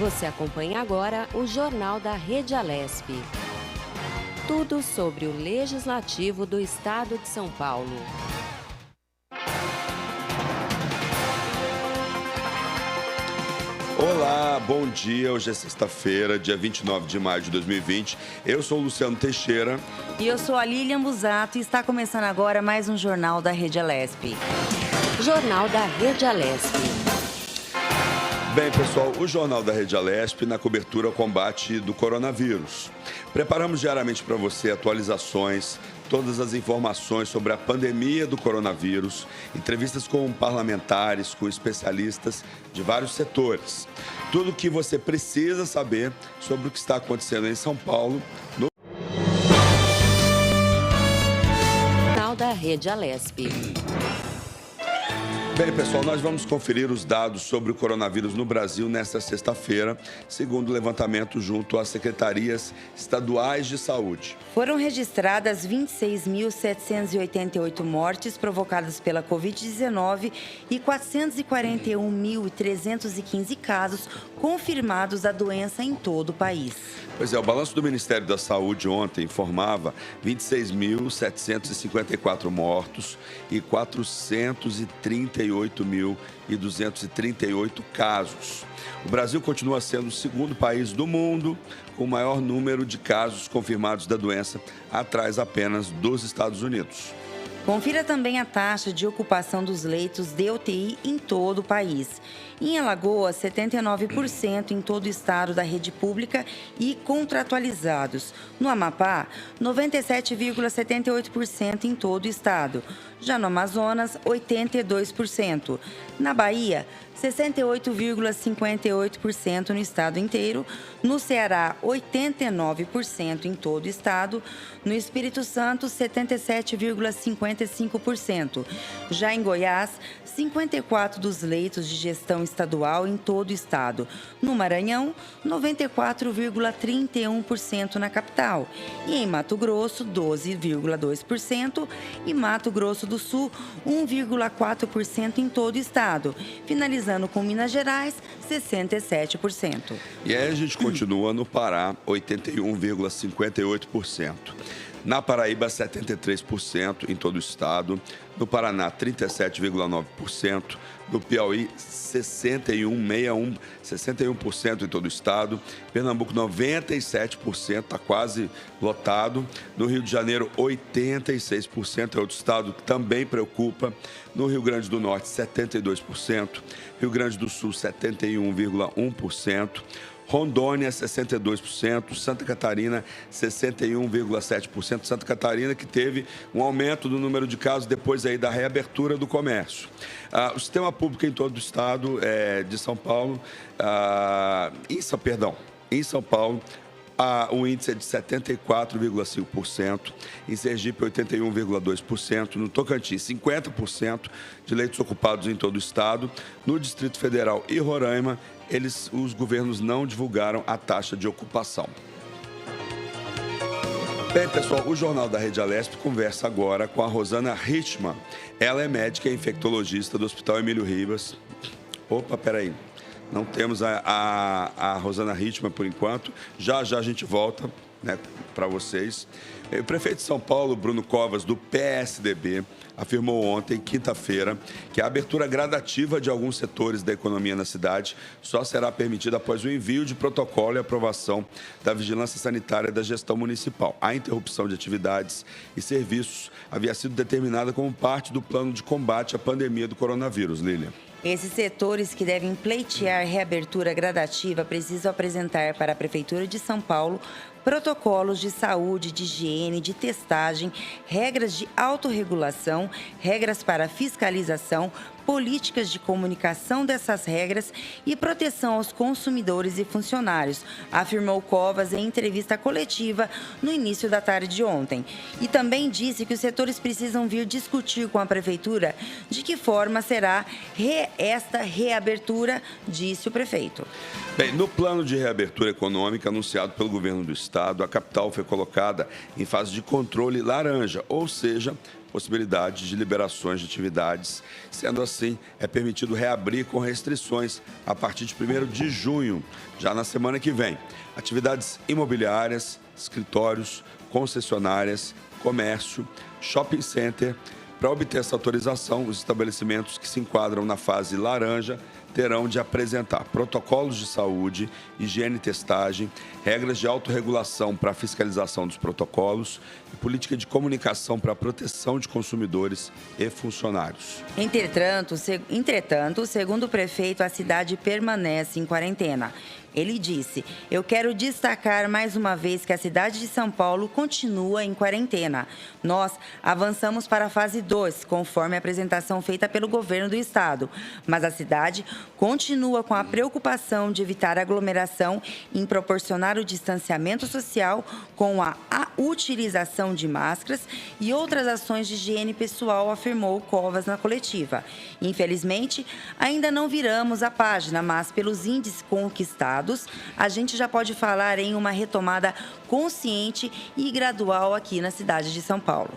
Você acompanha agora o Jornal da Rede Alesp. Tudo sobre o Legislativo do Estado de São Paulo. Olá, bom dia. Hoje é sexta-feira, dia 29 de maio de 2020. Eu sou o Luciano Teixeira. E eu sou a Lilian Busato e está começando agora mais um Jornal da Rede Alesp. Jornal da Rede Alesp. Bem, pessoal, o Jornal da Rede Alesp na cobertura ao combate do coronavírus. Preparamos diariamente para você atualizações, todas as informações sobre a pandemia do coronavírus, entrevistas com parlamentares, com especialistas de vários setores. Tudo o que você precisa saber sobre o que está acontecendo em São Paulo. Jornal da Rede Alesp. Bem, pessoal, nós vamos conferir os dados sobre o coronavírus no Brasil nesta sexta-feira, segundo o levantamento junto às secretarias estaduais de saúde. Foram registradas 26.788 mortes provocadas pela Covid-19 e 441.315 casos confirmados da doença em todo o país. Pois é, o balanço do Ministério da Saúde ontem informava 26.754 mortos e 438.238 casos. O Brasil continua sendo o segundo país do mundo com o maior número de casos confirmados da doença, atrás apenas dos Estados Unidos. Confira também a taxa de ocupação dos leitos de UTI em todo o país. Em Alagoas, 79% em todo o estado da rede pública e contratualizados. No Amapá, 97,78% em todo o estado. Já no Amazonas, 82%. Na Bahia, 68,58% no estado inteiro. No Ceará, 89% em todo o estado. No Espírito Santo, 77,55%. Já em Goiás, 54% dos leitos de gestão estadual em todo o estado. No Maranhão, 94,31% na capital. E em Mato Grosso, 12,2%. E Mato Grosso do Sul, 1,4% em todo o estado. Finalizando com Minas Gerais, 67%. E aí a gente continua no Pará, 81,58%. Na Paraíba, 73% em todo o estado. No Paraná, 37,9%. No Piauí, 61% em todo o estado. Pernambuco, 97%, está quase lotado. No Rio de Janeiro, 86%, é outro estado que também preocupa. No Rio Grande do Norte, 72%. Rio Grande do Sul, 71,1%. Rondônia, 62%, Santa Catarina, 61,7%. Santa Catarina que teve um aumento do número de casos depois aí da reabertura do comércio. O sistema público em todo o estado de São Paulo, em São Paulo, o índice é de 74,5%, em Sergipe 81,2%, no Tocantins 50% de leitos ocupados em todo o estado, no Distrito Federal e Roraima, os governos não divulgaram a taxa de ocupação. Bem, pessoal, o Jornal da Rede Alesp conversa agora com a Rosana Richman. Ela é médica e infectologista do Hospital Emílio Ribas. Opa, peraí. Não temos a Rosana Richman por enquanto. Já a gente volta, né, para vocês. O prefeito de São Paulo, Bruno Covas, do PSDB, afirmou ontem, quinta-feira, que a abertura gradativa de alguns setores da economia na cidade só será permitida após o envio de protocolo e aprovação da vigilância sanitária da gestão municipal. A interrupção de atividades e serviços havia sido determinada como parte do plano de combate à pandemia do coronavírus. Lilian. Esses setores que devem pleitear reabertura gradativa precisam apresentar para a Prefeitura de São Paulo protocolos de saúde, de higiene, de testagem, regras de autorregulação, regras para fiscalização, políticas de comunicação dessas regras e proteção aos consumidores e funcionários, afirmou Covas em entrevista coletiva no início da tarde de ontem. E também disse que os setores precisam vir discutir com a Prefeitura de que forma será esta reabertura, disse o prefeito. Bem, no plano de reabertura econômica anunciado pelo governo do estado, a capital foi colocada em fase de controle laranja, ou seja, possibilidade de liberações de atividades. Sendo assim, é permitido reabrir com restrições a partir de 1º de junho, já na semana que vem. Atividades imobiliárias, escritórios, concessionárias, comércio, shopping center. Para obter essa autorização, os estabelecimentos que se enquadram na fase laranja terão de apresentar protocolos de saúde, higiene e testagem, regras de autorregulação para a fiscalização dos protocolos e política de comunicação para a proteção de consumidores e funcionários. Entretanto, segundo o prefeito, a cidade permanece em quarentena. Ele disse: "Eu quero destacar mais uma vez que a cidade de São Paulo continua em quarentena. Nós avançamos para a fase 2, conforme a apresentação feita pelo governo do estado. Mas a cidade continua com a preocupação de evitar aglomeração em proporcionar o distanciamento social com a utilização de máscaras e outras ações de higiene pessoal", afirmou Covas na coletiva. "Infelizmente, ainda não viramos a página, mas pelos índices conquistados, a gente já pode falar em uma retomada consciente e gradual aqui na cidade de São Paulo."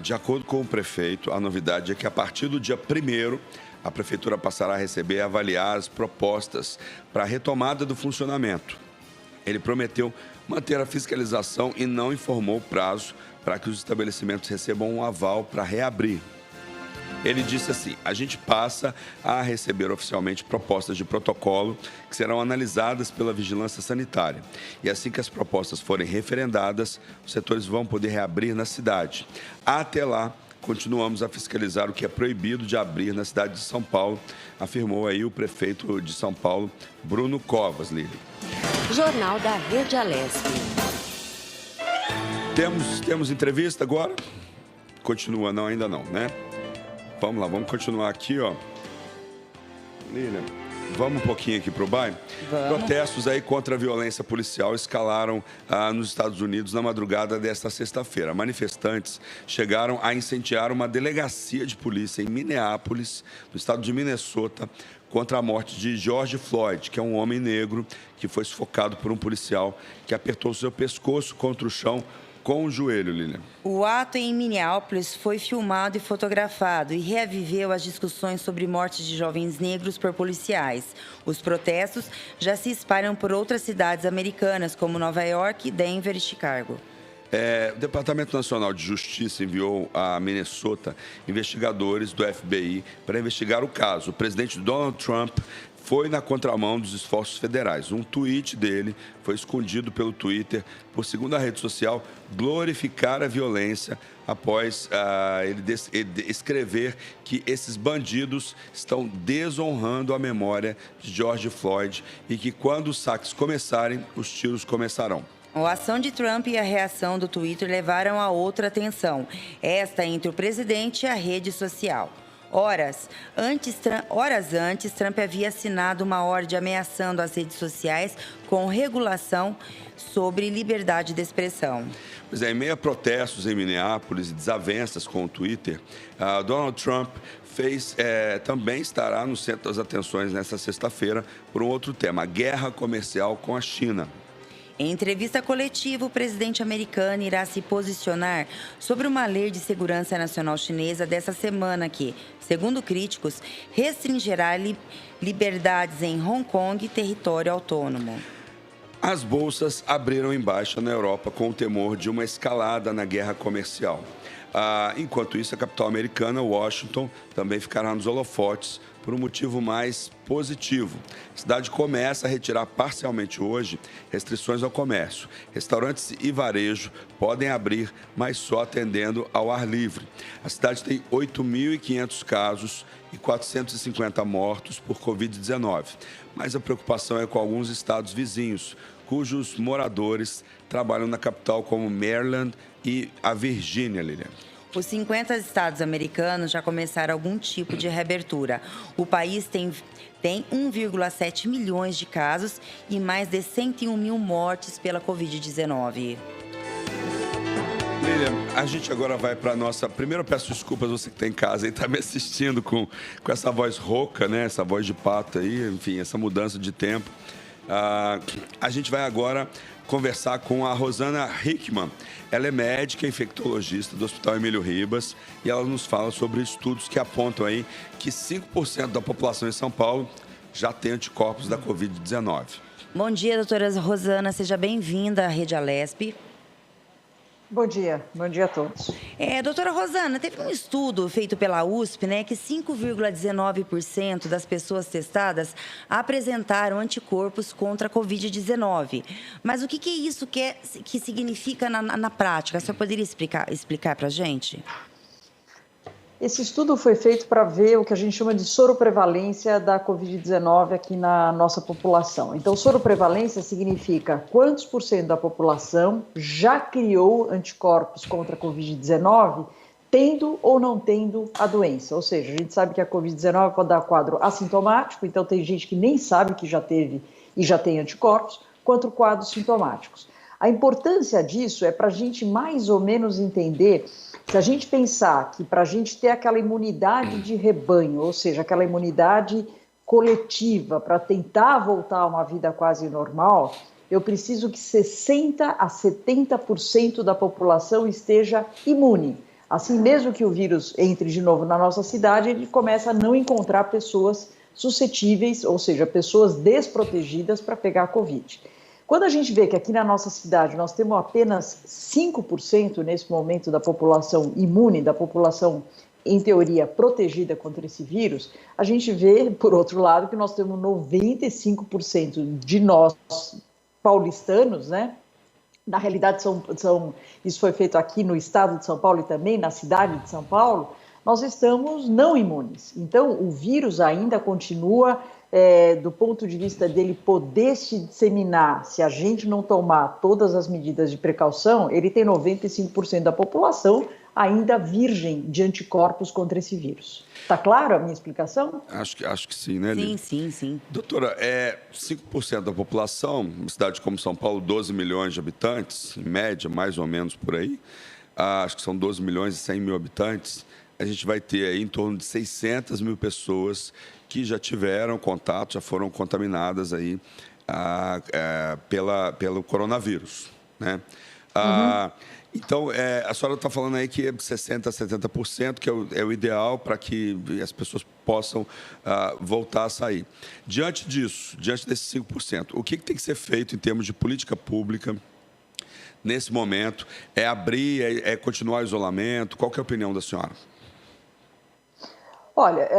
De acordo com o prefeito, a novidade é que a partir do dia 1º, a prefeitura passará a receber e avaliar as propostas para a retomada do funcionamento. Ele prometeu manter a fiscalização e não informou o prazo para que os estabelecimentos recebam um aval para reabrir. Ele disse assim: "A gente passa a receber oficialmente propostas de protocolo que serão analisadas pela vigilância sanitária. E assim que as propostas forem referendadas, os setores vão poder reabrir na cidade. Até lá, continuamos a fiscalizar o que é proibido de abrir na cidade de São Paulo", afirmou aí o prefeito de São Paulo, Bruno Covas, Lili. Jornal da Rede Alesp. Temos entrevista agora? Continua, não, ainda não, né? Vamos lá, vamos continuar aqui, ó. Lilian, vamos um pouquinho aqui para o bairro? Vamos. Protestos aí contra a violência policial escalaram nos Estados Unidos na madrugada desta sexta-feira. Manifestantes chegaram a incendiar uma delegacia de polícia em Minneapolis, no estado de Minnesota, contra a morte de George Floyd, que é um homem negro que foi sufocado por um policial que apertou seu pescoço contra o chão com o joelho, Lilian. O ato em Minneapolis foi filmado e fotografado e reaviveu as discussões sobre mortes de jovens negros por policiais. Os protestos já se espalham por outras cidades americanas, como Nova York, Denver e Chicago. O Departamento Nacional de Justiça enviou a Minnesota investigadores do FBI para investigar o caso. O presidente Donald Trump foi na contramão dos esforços federais. Um tweet dele foi escondido pelo Twitter por, segundo a rede social, glorificar a violência após ele escrever que esses bandidos estão desonrando a memória de George Floyd e que quando os saques começarem, os tiros começarão. A ação de Trump e a reação do Twitter levaram a outra tensão, esta entre o presidente e a rede social. Horas antes, Trump havia assinado uma ordem ameaçando as redes sociais com regulação sobre liberdade de expressão. Pois é, em meio a protestos em Minneapolis e desavenças com o Twitter, Donald Trump também estará no centro das atenções nesta sexta-feira por um outro tema, a guerra comercial com a China. Em entrevista coletiva, o presidente americano irá se posicionar sobre uma lei de segurança nacional chinesa dessa semana que, segundo críticos, restringirá liberdades em Hong Kong e território autônomo. As bolsas abriram em baixa na Europa com o temor de uma escalada na guerra comercial. Enquanto isso, a capital americana, Washington, também ficará nos holofotes por um motivo mais positivo. A cidade começa a retirar parcialmente hoje restrições ao comércio. Restaurantes e varejo podem abrir, mas só atendendo ao ar livre. A cidade tem 8.500 casos e 450 mortos por Covid-19. Mas a preocupação é com alguns estados vizinhos, cujos moradores trabalham na capital, como Maryland e a Virgínia, Lilian. Os 50 estados americanos já começaram algum tipo de reabertura. O país tem 1,7 milhões de casos e mais de 101 mil mortes pela Covid-19. Lilian, a gente agora vai para a nossa... Primeiro, eu peço desculpas você que está em casa e está me assistindo com essa voz rouca, né? Essa voz de pato aí, enfim, essa mudança de tempo. A gente vai agora conversar com a Rosana Hickman. Ela é médica infectologista do Hospital Emílio Ribas e ela nos fala sobre estudos que apontam aí que 5% da população em São Paulo já tem anticorpos da Covid-19. Bom dia, doutora Rosana. Seja bem-vinda à Rede Alesp. Bom dia a todos. Doutora Rosana, teve um estudo feito pela USP, né, que 5,19% das pessoas testadas apresentaram anticorpos contra a Covid-19. Mas o que isso que significa na prática? A senhora poderia explicar para a gente? Esse estudo foi feito para ver o que a gente chama de soroprevalência da Covid-19 aqui na nossa população. Então, soroprevalência significa quantos por cento da população já criou anticorpos contra a Covid-19, tendo ou não tendo a doença. Ou seja, a gente sabe que a Covid-19 pode dar quadro assintomático, então tem gente que nem sabe que já teve e já tem anticorpos, quanto quadros sintomáticos. A importância disso é para a gente mais ou menos entender. Se a gente pensar que para a gente ter aquela imunidade de rebanho, ou seja, aquela imunidade coletiva para tentar voltar a uma vida quase normal, eu preciso que 60% a 70% da população esteja imune. Assim, mesmo que o vírus entre de novo na nossa cidade, ele começa a não encontrar pessoas suscetíveis, ou seja, pessoas desprotegidas para pegar a Covid. Quando a gente vê que aqui na nossa cidade nós temos apenas 5% nesse momento da população imune, da população, em teoria, protegida contra esse vírus, a gente vê, por outro lado, que nós temos 95% de nós paulistanos, né? Na realidade, isso foi feito aqui no estado de São Paulo e também na cidade de São Paulo, nós estamos não imunes. Então, o vírus ainda continua... do ponto de vista dele poder se disseminar, se a gente não tomar todas as medidas de precaução, ele tem 95% da população ainda virgem de anticorpos contra esse vírus. Está claro a minha explicação? Acho que sim, né, Lili? Sim. Doutora, 5% da população, uma cidade como São Paulo, 12 milhões de habitantes, em média, mais ou menos por aí, acho que são 12 milhões e 100 mil habitantes, a gente vai ter aí em torno de 600 mil pessoas que já tiveram contato, já foram contaminadas aí pelo coronavírus, né? Então, a senhora está falando aí que 60% a 70%, que é o ideal para que as pessoas possam voltar a sair. Diante disso, diante desses 5%, o que tem que ser feito em termos de política pública nesse momento? É abrir, é continuar o isolamento? Qual que é a opinião da senhora? Olha,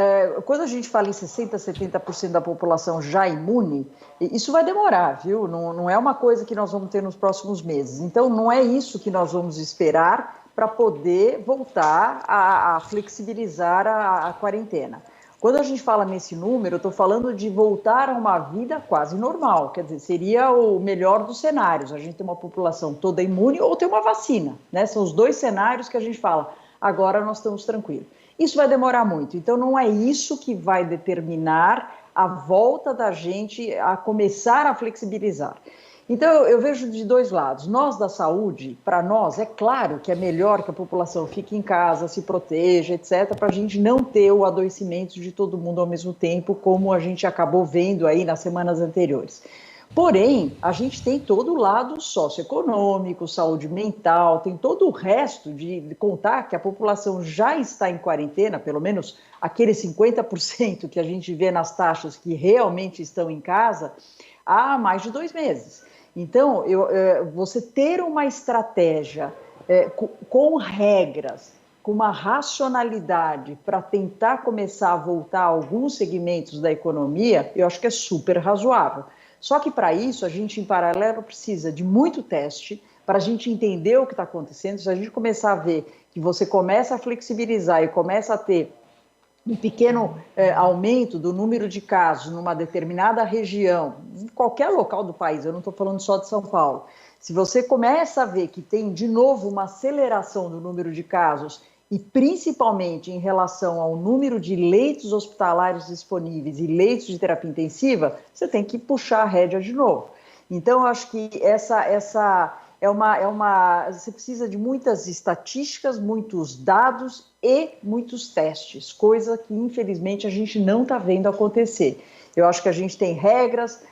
quando a gente fala em 60%, 70% da população já imune, isso vai demorar, viu? Não é uma coisa que nós vamos ter nos próximos meses. Então, não é isso que nós vamos esperar para poder voltar a flexibilizar a quarentena. Quando a gente fala nesse número, eu estou falando de voltar a uma vida quase normal, quer dizer, seria o melhor dos cenários. A gente tem uma população toda imune ou ter uma vacina, né? São os dois cenários que a gente fala, agora nós estamos tranquilos. Isso vai demorar muito, então não é isso que vai determinar a volta da gente a começar a flexibilizar. Então eu vejo de dois lados. Nós da saúde, para nós, é claro que é melhor que a população fique em casa, se proteja, etc., para a gente não ter o adoecimento de todo mundo ao mesmo tempo, como a gente acabou vendo aí nas semanas anteriores. Porém, a gente tem todo o lado socioeconômico, saúde mental, tem todo o resto de contar que a população já está em quarentena, pelo menos aqueles 50% que a gente vê nas taxas que realmente estão em casa, há mais de 2 meses. Então, você ter uma estratégia com regras, com uma racionalidade para tentar começar a voltar a alguns segmentos da economia, eu acho que é super razoável. Só que para isso a gente, em paralelo, precisa de muito teste para a gente entender o que está acontecendo. Se a gente começar a ver que você começa a flexibilizar e começa a ter um pequeno aumento do número de casos numa determinada região, em qualquer local do país, eu não estou falando só de São Paulo, se você começa a ver que tem de novo uma aceleração do número de casos e principalmente em relação ao número de leitos hospitalares disponíveis e leitos de terapia intensiva, você tem que puxar a rédea de novo. Então, eu acho que você precisa de muitas estatísticas, muitos dados e muitos testes, coisa que, infelizmente, a gente não está vendo acontecer. Eu acho que a gente tem regras,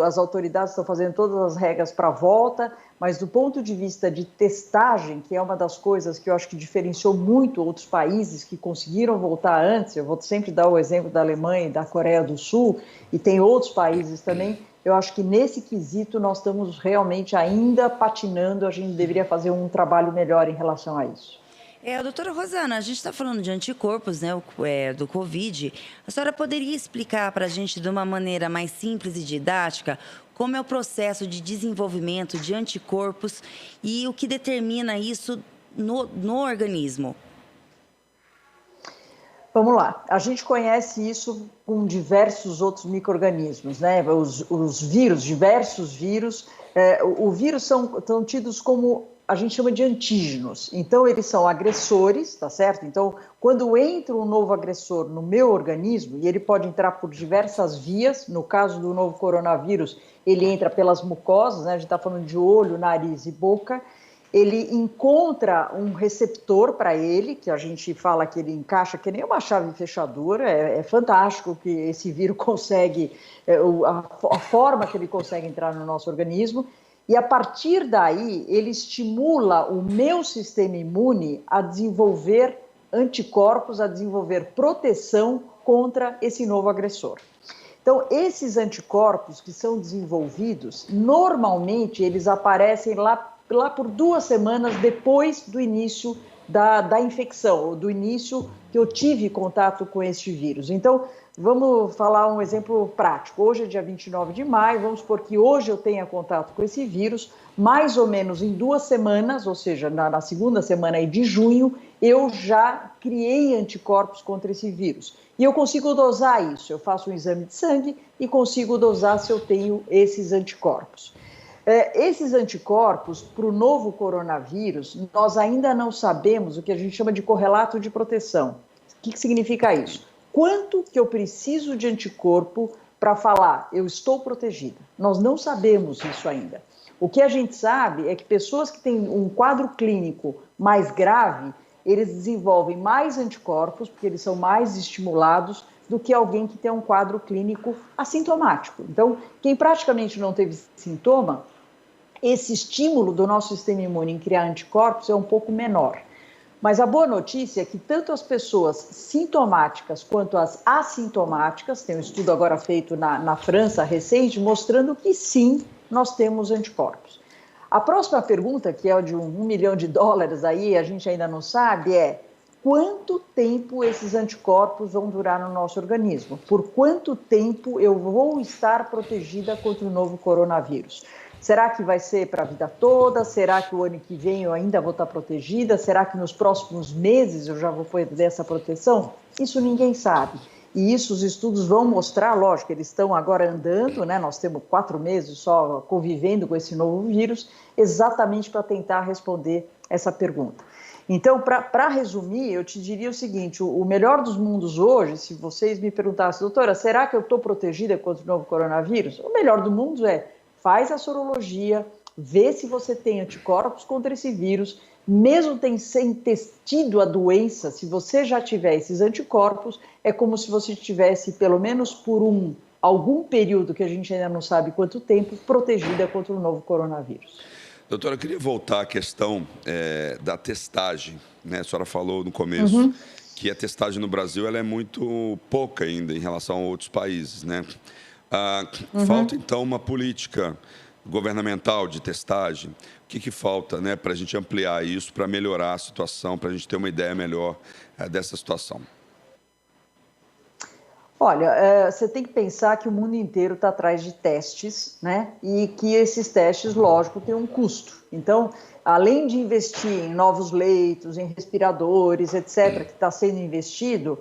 as autoridades estão fazendo todas as regras para a volta, mas do ponto de vista de testagem, que é uma das coisas que eu acho que diferenciou muito outros países que conseguiram voltar antes, eu vou sempre dar o exemplo da Alemanha e da Coreia do Sul, e tem outros países também, eu acho que nesse quesito nós estamos realmente ainda patinando, a gente deveria fazer um trabalho melhor em relação a isso. Doutora Rosana, a gente está falando de anticorpos, né, do Covid. A senhora poderia explicar para a gente de uma maneira mais simples e didática como é o processo de desenvolvimento de anticorpos e o que determina isso no organismo? Vamos lá, a gente conhece isso com diversos outros micro-organismos, né? Os vírus, diversos vírus, o vírus são tidos como a gente chama de antígenos, então eles são agressores, tá certo? Então, quando entra um novo agressor no meu organismo, e ele pode entrar por diversas vias, no caso do novo coronavírus, ele entra pelas mucosas, né? A gente está falando de olho, nariz e boca, ele encontra um receptor para ele, que a gente fala que ele encaixa que nem uma chave fechadura, é fantástico que esse vírus consegue, a forma que ele consegue entrar no nosso organismo, e a partir daí ele estimula o meu sistema imune a desenvolver anticorpos, a desenvolver proteção contra esse novo agressor. Então, esses anticorpos que são desenvolvidos, normalmente eles aparecem lá por 2 semanas depois do início da infecção, ou do início que eu tive contato com este vírus. Então, vamos falar um exemplo prático. Hoje é dia 29 de maio, vamos supor que hoje eu tenha contato com esse vírus, mais ou menos em 2 semanas, ou seja, na segunda semana aí de junho, eu já criei anticorpos contra esse vírus. E eu consigo dosar isso, eu faço um exame de sangue e consigo dosar se eu tenho esses anticorpos. Esses anticorpos, para o novo coronavírus, nós ainda não sabemos o que a gente chama de correlato de proteção. O que significa isso? Quanto que eu preciso de anticorpo para falar, eu estou protegida? Nós não sabemos isso ainda. O que a gente sabe é que pessoas que têm um quadro clínico mais grave, eles desenvolvem mais anticorpos, porque eles são mais estimulados do que alguém que tem um quadro clínico assintomático. Então, quem praticamente não teve sintoma, esse estímulo do nosso sistema imune em criar anticorpos é um pouco menor. Mas a boa notícia é que tanto as pessoas sintomáticas quanto as assintomáticas, tem um estudo agora feito na França recente, mostrando que sim, nós temos anticorpos. A próxima pergunta, que é de $1 milhão aí, a gente ainda não sabe, é quanto tempo esses anticorpos vão durar no nosso organismo? Por quanto tempo eu vou estar protegida contra o novo coronavírus? Será que vai ser para a vida toda? Será que o ano que vem eu ainda vou estar protegida? Será que nos próximos meses eu já vou poder essa proteção? Isso ninguém sabe. E isso os estudos vão mostrar, lógico, eles estão agora andando, né? Nós temos 4 meses só convivendo com esse novo vírus, exatamente para tentar responder essa pergunta. Então, para resumir, eu te diria o seguinte, o melhor dos mundos hoje, se vocês me perguntassem, doutora, será que eu estou protegida contra o novo coronavírus? O melhor do mundo é, faz a sorologia, vê se você tem anticorpos contra esse vírus, mesmo sem ter tido a doença, se você já tiver esses anticorpos, é como se você tivesse, pelo menos por algum período, que a gente ainda não sabe quanto tempo, protegida contra o novo coronavírus. Doutora, eu queria voltar à questão da testagem, né? A senhora falou no começo que a testagem no Brasil ela é muito pouca ainda em relação a outros países, né? Falta, então, uma política governamental de testagem. O que falta, né, para a gente ampliar isso, para melhorar a situação, para a gente ter uma ideia melhor dessa situação? Olha, você tem que pensar que o mundo inteiro está atrás de testes, né? E que esses testes, lógico, têm um custo. Então, além de investir em novos leitos, em respiradores, etc., que está sendo investido,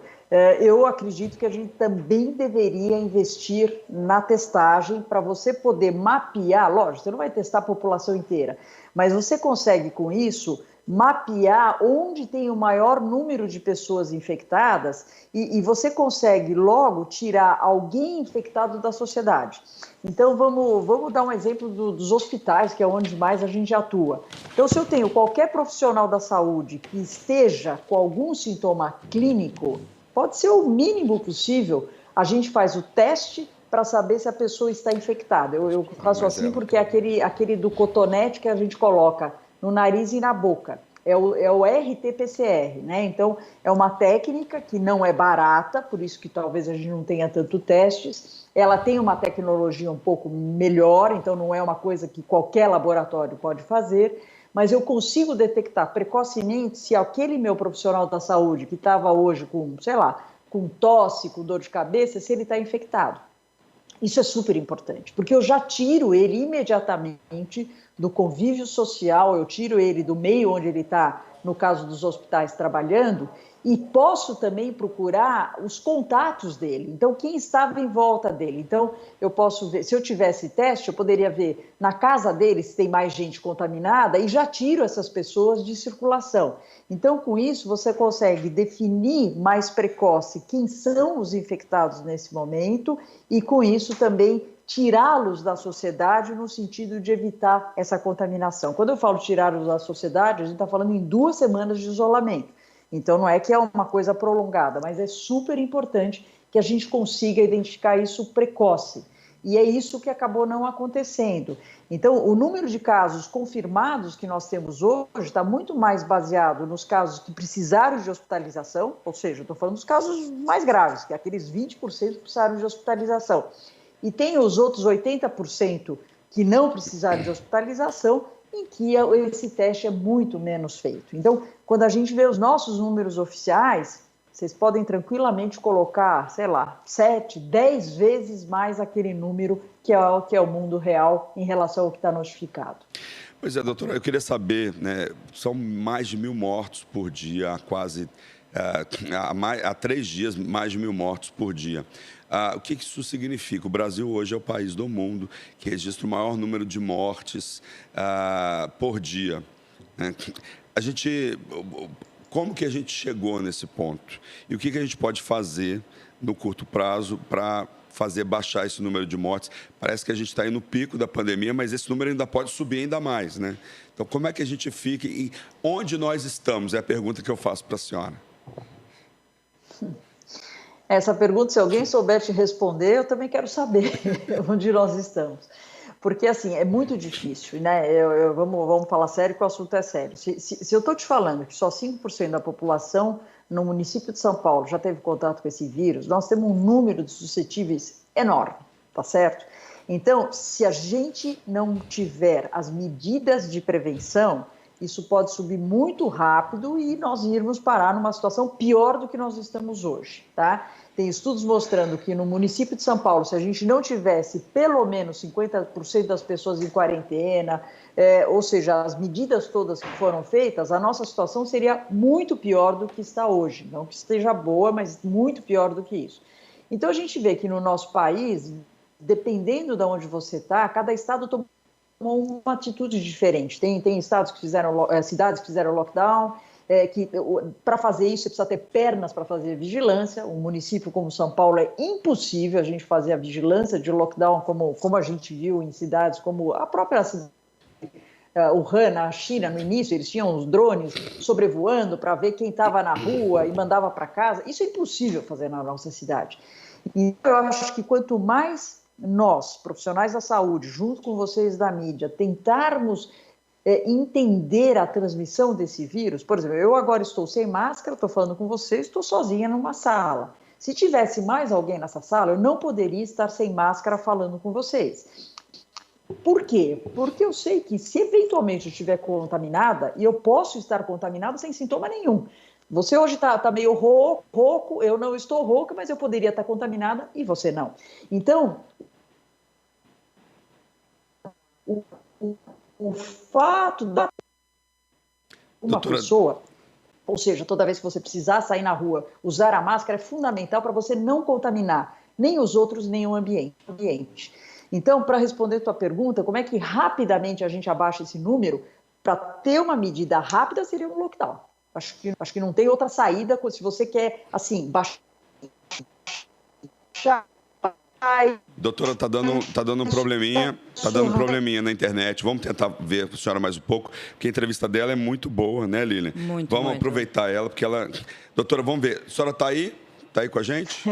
eu acredito que a gente também deveria investir na testagem para você poder mapear, lógico, você não vai testar a população inteira, mas você consegue com isso mapear onde tem o maior número de pessoas infectadas e você consegue logo tirar alguém infectado da sociedade. Então vamos dar um exemplo dos hospitais, que é onde mais a gente atua. Então, se eu tenho qualquer profissional da saúde que esteja com algum sintoma clínico, pode ser o mínimo possível, a gente faz o teste para saber se a pessoa está infectada. Eu faço assim porque é aquele do cotonete que a gente coloca no nariz e na boca. É o RT-PCR, né? Então, é uma técnica que não é barata, por isso que talvez a gente não tenha tanto testes. Ela tem uma tecnologia um pouco melhor, então não é uma coisa que qualquer laboratório pode fazer, mas eu consigo detectar precocemente se aquele meu profissional da saúde que estava hoje com, sei lá, com tosse, com dor de cabeça, se ele está infectado. Isso é super importante, porque eu já tiro ele imediatamente do convívio social, eu tiro ele do meio onde ele está, no caso dos hospitais, trabalhando, e posso também procurar os contatos dele. Então, quem estava em volta dele. Então, eu posso ver, se eu tivesse teste, eu poderia ver na casa dele se tem mais gente contaminada e já tiro essas pessoas de circulação. Então, com isso, você consegue definir mais precoce quem são os infectados nesse momento e, com isso, também tirá-los da sociedade no sentido de evitar essa contaminação. Quando eu falo tirá-los da sociedade, a gente está falando em 2 semanas de isolamento. Então, não é que é uma coisa prolongada, mas é super importante que a gente consiga identificar isso precoce. E é isso que acabou não acontecendo. Então, o número de casos confirmados que nós temos hoje está muito mais baseado nos casos que precisaram de hospitalização, ou seja, estou falando dos casos mais graves, que é aqueles 20% que precisaram de hospitalização. E tem os outros 80% que não precisaram de hospitalização, em que esse teste é muito menos feito. Então, quando a gente vê os nossos números oficiais, vocês podem tranquilamente colocar, sei lá, 7, 10 vezes mais aquele número que é o mundo real em relação ao que está notificado. Pois é, doutora, eu queria saber, né, são mais de 1.000 mortos por dia, há 3 dias, mais de 1.000 mortos por dia. O que isso significa? O Brasil hoje é o país do mundo que registra o maior número de mortes por dia. Né? Como que a gente chegou nesse ponto? E o que a gente pode fazer no curto prazo para fazer baixar esse número de mortes? Parece que a gente está aí no pico da pandemia, mas esse número ainda pode subir ainda mais, né? Então, como é que a gente fica e onde nós estamos? É a pergunta que eu faço para a senhora. Essa pergunta, se alguém souber te responder, eu também quero saber onde nós estamos. Porque, assim, é muito difícil, né? Vamos falar sério, que o assunto é sério. Se eu estou te falando que só 5% da população no município de São Paulo já teve contato com esse vírus, nós temos um número de suscetíveis enorme, tá certo? Então, se a gente não tiver as medidas de prevenção, isso pode subir muito rápido e nós irmos parar numa situação pior do que nós estamos hoje, tá? Tem estudos mostrando que no município de São Paulo, se a gente não tivesse pelo menos 50% das pessoas em quarentena, ou seja, as medidas todas que foram feitas, a nossa situação seria muito pior do que está hoje. Não que esteja boa, mas muito pior do que isso. Então, a gente vê que no nosso país, dependendo de onde você está, cada estado toma uma atitude diferente. Tem estados que fizeram, cidades que fizeram lockdown, que para fazer isso você precisa ter pernas para fazer vigilância. Um município como São Paulo é impossível a gente fazer a vigilância de lockdown como a gente viu em cidades como a própria cidade. Wuhan, na China, no início, eles tinham os drones sobrevoando para ver quem estava na rua e mandava para casa. Isso é impossível fazer na nossa cidade. E eu acho que quanto mais nós, profissionais da saúde, junto com vocês da mídia, tentarmos entender a transmissão desse vírus, por exemplo, eu agora estou sem máscara, estou falando com vocês, estou sozinha numa sala. Se tivesse mais alguém nessa sala, eu não poderia estar sem máscara falando com vocês. Por quê? Porque eu sei que se eventualmente eu estiver contaminada, e eu posso estar contaminada sem sintoma nenhum. Você hoje está meio rouco, eu não estou rouca, mas eu poderia estar contaminada e você não. Então, o fato da uma pessoa, ou seja, toda vez que você precisar sair na rua, usar a máscara é fundamental para você não contaminar nem os outros, nem o ambiente. Então, para responder a tua pergunta, como é que rapidamente a gente abaixa esse número? Para ter uma medida rápida seria um lockdown. Acho que não tem outra saída se você quer, assim, baixar. Doutora, tá dando um probleminha na internet. Vamos tentar ver a senhora mais um pouco, porque a entrevista dela é muito boa, né, Lilian? Vamos aproveitar ela, porque ela... Doutora, vamos ver. A senhora tá aí? Tá aí com a gente?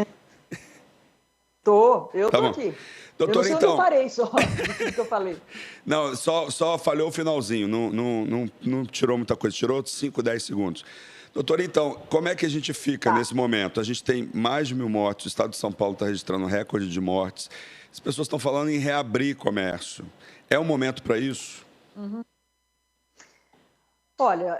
Eu Tá tô bom. aqui. Doutor, eu não sei então... onde eu parei só, de tudo que eu falei. Não, só falhou o finalzinho, não tirou muita coisa, tirou 5, 10 segundos. Doutor, então, como é que a gente fica nesse momento? A gente tem mais de 1.000 mortes, o estado de São Paulo está registrando um recorde de mortes, as pessoas estão falando em reabrir comércio. É o momento para isso? Olha,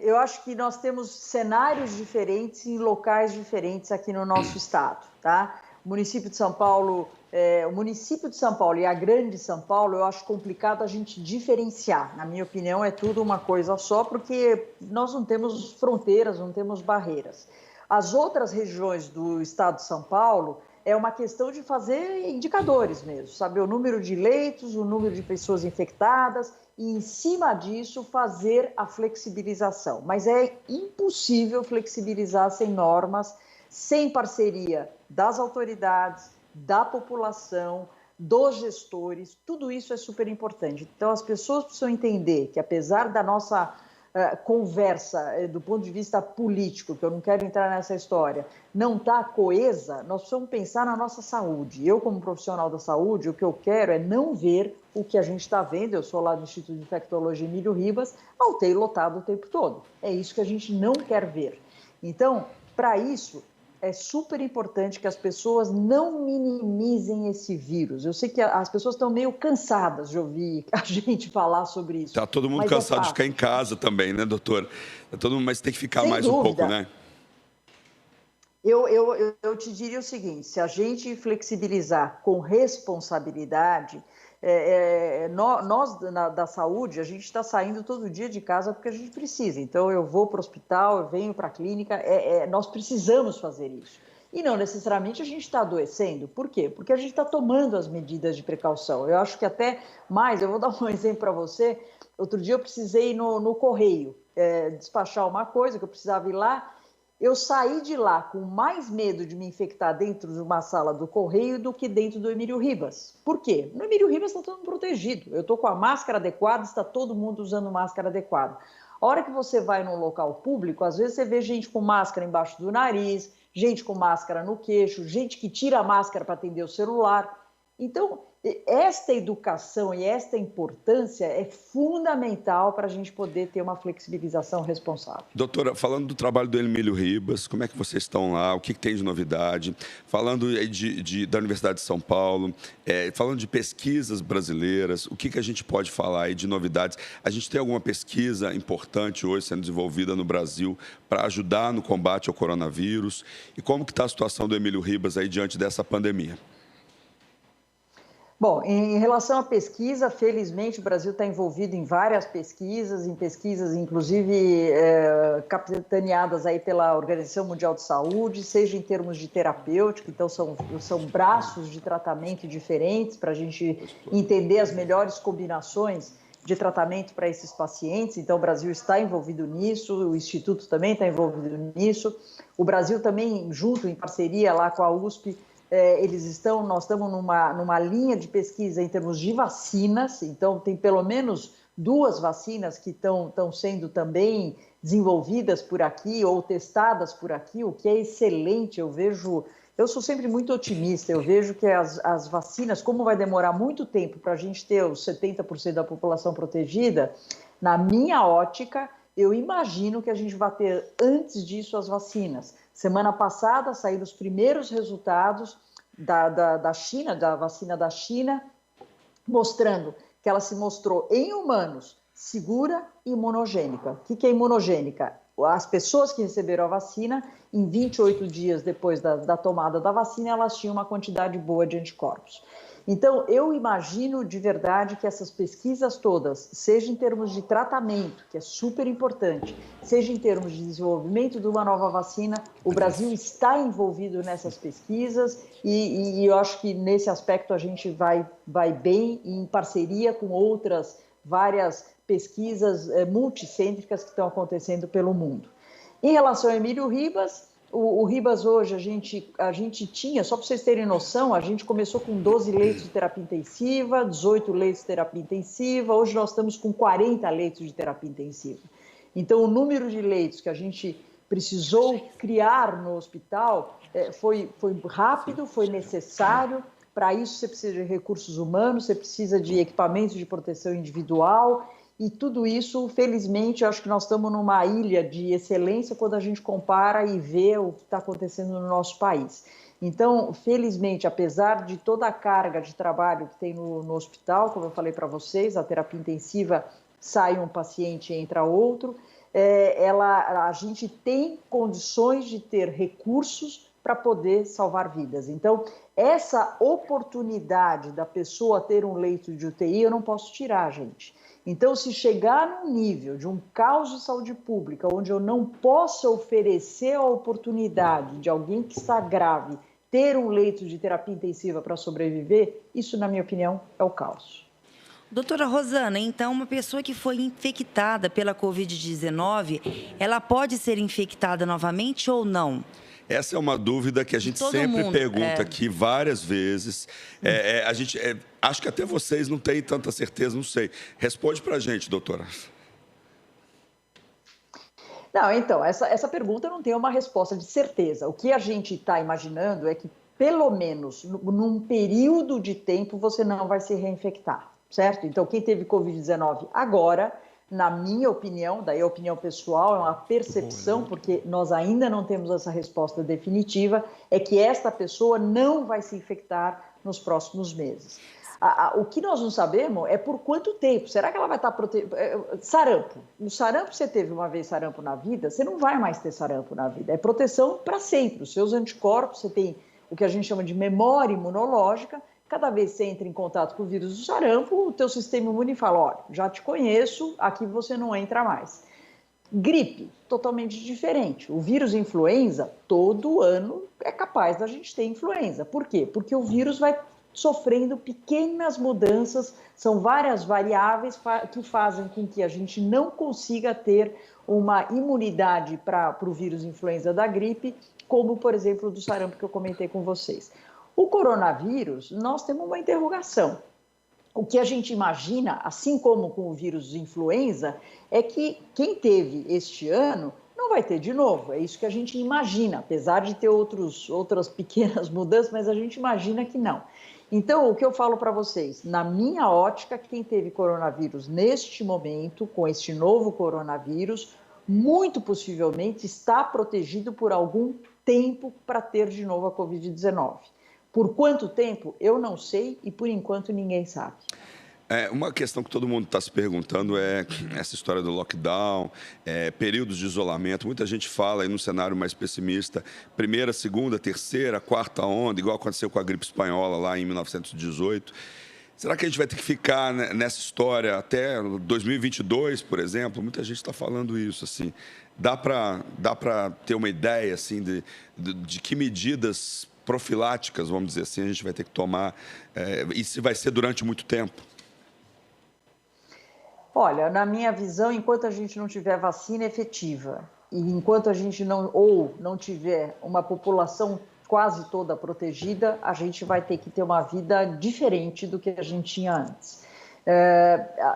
eu acho que nós temos cenários diferentes em locais diferentes aqui no nosso estado, tá? O município de São Paulo e a Grande São Paulo, eu acho complicado a gente diferenciar. Na minha opinião, é tudo uma coisa só, porque nós não temos fronteiras, não temos barreiras. As outras regiões do estado de São Paulo é uma questão de fazer indicadores mesmo, saber o número de leitos, o número de pessoas infectadas e, em cima disso, fazer a flexibilização. Mas é impossível flexibilizar sem normas, sem parceria das autoridades, da população, dos gestores. Tudo isso é super importante. Então, as pessoas precisam entender que, apesar da nossa conversa do ponto de vista político, que eu não quero entrar nessa história, não está coesa, nós precisamos pensar na nossa saúde. Eu, como profissional da saúde, o que eu quero é não ver o que a gente está vendo. Eu sou lá do Instituto de Infectologia Emílio Ribas, a UTI lotado o tempo todo. É isso que a gente não quer ver. Então, para isso, é super importante que as pessoas não minimizem esse vírus. Eu sei que as pessoas estão meio cansadas de ouvir a gente falar sobre isso. Está todo mundo cansado de ficar em casa também, né, doutor? Mas tem que ficar Sem mais dúvida. um pouco, né? Eu te diria o seguinte, se a gente flexibilizar com responsabilidade, nós da saúde, a gente está saindo todo dia de casa porque a gente precisa. Então, eu vou para o hospital, eu venho para a clínica, nós precisamos fazer isso. E não necessariamente a gente está adoecendo. Por quê? Porque a gente está tomando as medidas de precaução. Eu acho que até mais, eu vou dar um exemplo para você. Outro dia eu precisei ir no correio despachar uma coisa que eu precisava ir lá. Eu saí de lá com mais medo de me infectar dentro de uma sala do correio do que dentro do Emílio Ribas. Por quê? No Emílio Ribas está todo mundo protegido. Eu estou com a máscara adequada, está todo mundo usando máscara adequada. A hora que você vai num local público, às vezes você vê gente com máscara embaixo do nariz, gente com máscara no queixo, gente que tira a máscara para atender o celular. Então, esta educação e esta importância é fundamental para a gente poder ter uma flexibilização responsável. Doutora, falando do trabalho do Emílio Ribas, como é que vocês estão lá? O que tem de novidade? Falando da Universidade de São Paulo, falando de pesquisas brasileiras, o que a gente pode falar aí de novidades? A gente tem alguma pesquisa importante hoje sendo desenvolvida no Brasil para ajudar no combate ao coronavírus? E como que está a situação do Emílio Ribas aí diante dessa pandemia? Bom, em relação à pesquisa, felizmente o Brasil está envolvido em várias pesquisas, inclusive capitaneadas aí pela Organização Mundial de Saúde, seja em termos de terapêutica, então são braços de tratamento diferentes para a gente entender as melhores combinações de tratamento para esses pacientes. Então o Brasil está envolvido nisso, o Instituto também está envolvido nisso, o Brasil também, junto em parceria lá com a USP, nós estamos numa linha de pesquisa em termos de vacinas, então tem pelo menos 2 vacinas que estão sendo também desenvolvidas por aqui ou testadas por aqui, o que é excelente. Eu sou sempre muito otimista, eu vejo que as vacinas, como vai demorar muito tempo para a gente ter os 70% da população protegida, na minha ótica, eu imagino que a gente vai ter antes disso as vacinas. Semana passada saíram os primeiros resultados da China, da vacina da China, mostrando que ela se mostrou em humanos segura e imunogênica. O que é imunogênica? As pessoas que receberam a vacina, em 28 dias depois da tomada da vacina, elas tinham uma quantidade boa de anticorpos. Então, eu imagino de verdade que essas pesquisas todas, seja em termos de tratamento, que é super importante, seja em termos de desenvolvimento de uma nova vacina, o Brasil está envolvido nessas pesquisas e eu acho que nesse aspecto a gente vai bem em parceria com outras várias pesquisas multicêntricas que estão acontecendo pelo mundo. Em relação ao Emílio Ribas, o Ribas hoje a gente tinha, só para vocês terem noção, a gente começou com 12 leitos de terapia intensiva, 18 leitos de terapia intensiva, hoje nós estamos com 40 leitos de terapia intensiva. Então, o número de leitos que a gente precisou criar no hospital, foi rápido, foi necessário. Para isso você precisa de recursos humanos, você precisa de equipamentos de proteção individual e tudo isso, felizmente, eu acho que nós estamos numa ilha de excelência quando a gente compara e vê o que está acontecendo no nosso país. Então, felizmente, apesar de toda a carga de trabalho que tem no hospital, como eu falei para vocês, a terapia intensiva sai um paciente e entra outro, a gente tem condições de ter recursos para poder salvar vidas. Então, essa oportunidade da pessoa ter um leito de UTI, eu não posso tirar, gente. Então, se chegar num nível de um caos de saúde pública, onde eu não possa oferecer a oportunidade de alguém que está grave ter um leito de terapia intensiva para sobreviver, isso, na minha opinião, é o caos. Doutora Rosana, então uma pessoa que foi infectada pela Covid-19, ela pode ser infectada novamente ou não? Essa é uma dúvida que a gente sempre pergunta aqui várias vezes. Acho que até vocês não têm tanta certeza, não sei. Responde para a gente, doutora. Não, então, essa pergunta não tem uma resposta de certeza. O que a gente está imaginando é que, pelo menos, num período de tempo, você não vai se reinfectar, certo? Então, quem teve Covid-19 agora, na minha opinião, daí a opinião pessoal, é uma percepção, porque nós ainda não temos essa resposta definitiva, é que esta pessoa não vai se infectar nos próximos meses. O que nós não sabemos é por quanto tempo. Será que ela vai estar protegida? Sarampo. No sarampo, você teve uma vez sarampo na vida, você não vai mais ter sarampo na vida. É proteção para sempre. Os seus anticorpos, você tem o que a gente chama de memória imunológica. Cada vez que você entra em contato com o vírus do sarampo, o teu sistema imune fala, olha, já te conheço, aqui você não entra mais. Gripe, totalmente diferente. O vírus influenza, todo ano é capaz da gente ter influenza. Por quê? Porque o vírus vai sofrendo pequenas mudanças, são várias variáveis que fazem com que a gente não consiga ter uma imunidade para o vírus influenza da gripe, como, por exemplo, do sarampo que eu comentei com vocês. O coronavírus, nós temos uma interrogação. O que a gente imagina, assim como com o vírus de influenza, é que quem teve este ano não vai ter de novo. É isso que a gente imagina, apesar de ter outras pequenas mudanças, mas a gente imagina que não. Então, o que eu falo para vocês, na minha ótica, quem teve coronavírus neste momento, com este novo coronavírus, muito possivelmente está protegido por algum tempo para ter de novo a Covid-19. Por quanto tempo, eu não sei e, por enquanto, ninguém sabe. Uma questão que todo mundo está se perguntando é essa história do lockdown, períodos de isolamento. Muita gente fala aí num cenário mais pessimista, primeira, segunda, terceira, quarta onda, igual aconteceu com a gripe espanhola lá em 1918. Será que a gente vai ter que ficar nessa história até 2022, por exemplo? Muita gente está falando isso, assim. Dá para ter uma ideia, assim, de que medidas profiláticas, vamos dizer assim, a gente vai ter que tomar, e se vai ser durante muito tempo? Olha, na minha visão, enquanto a gente não tiver vacina efetiva e enquanto a gente não tiver uma população quase toda protegida, a gente vai ter que ter uma vida diferente do que a gente tinha antes.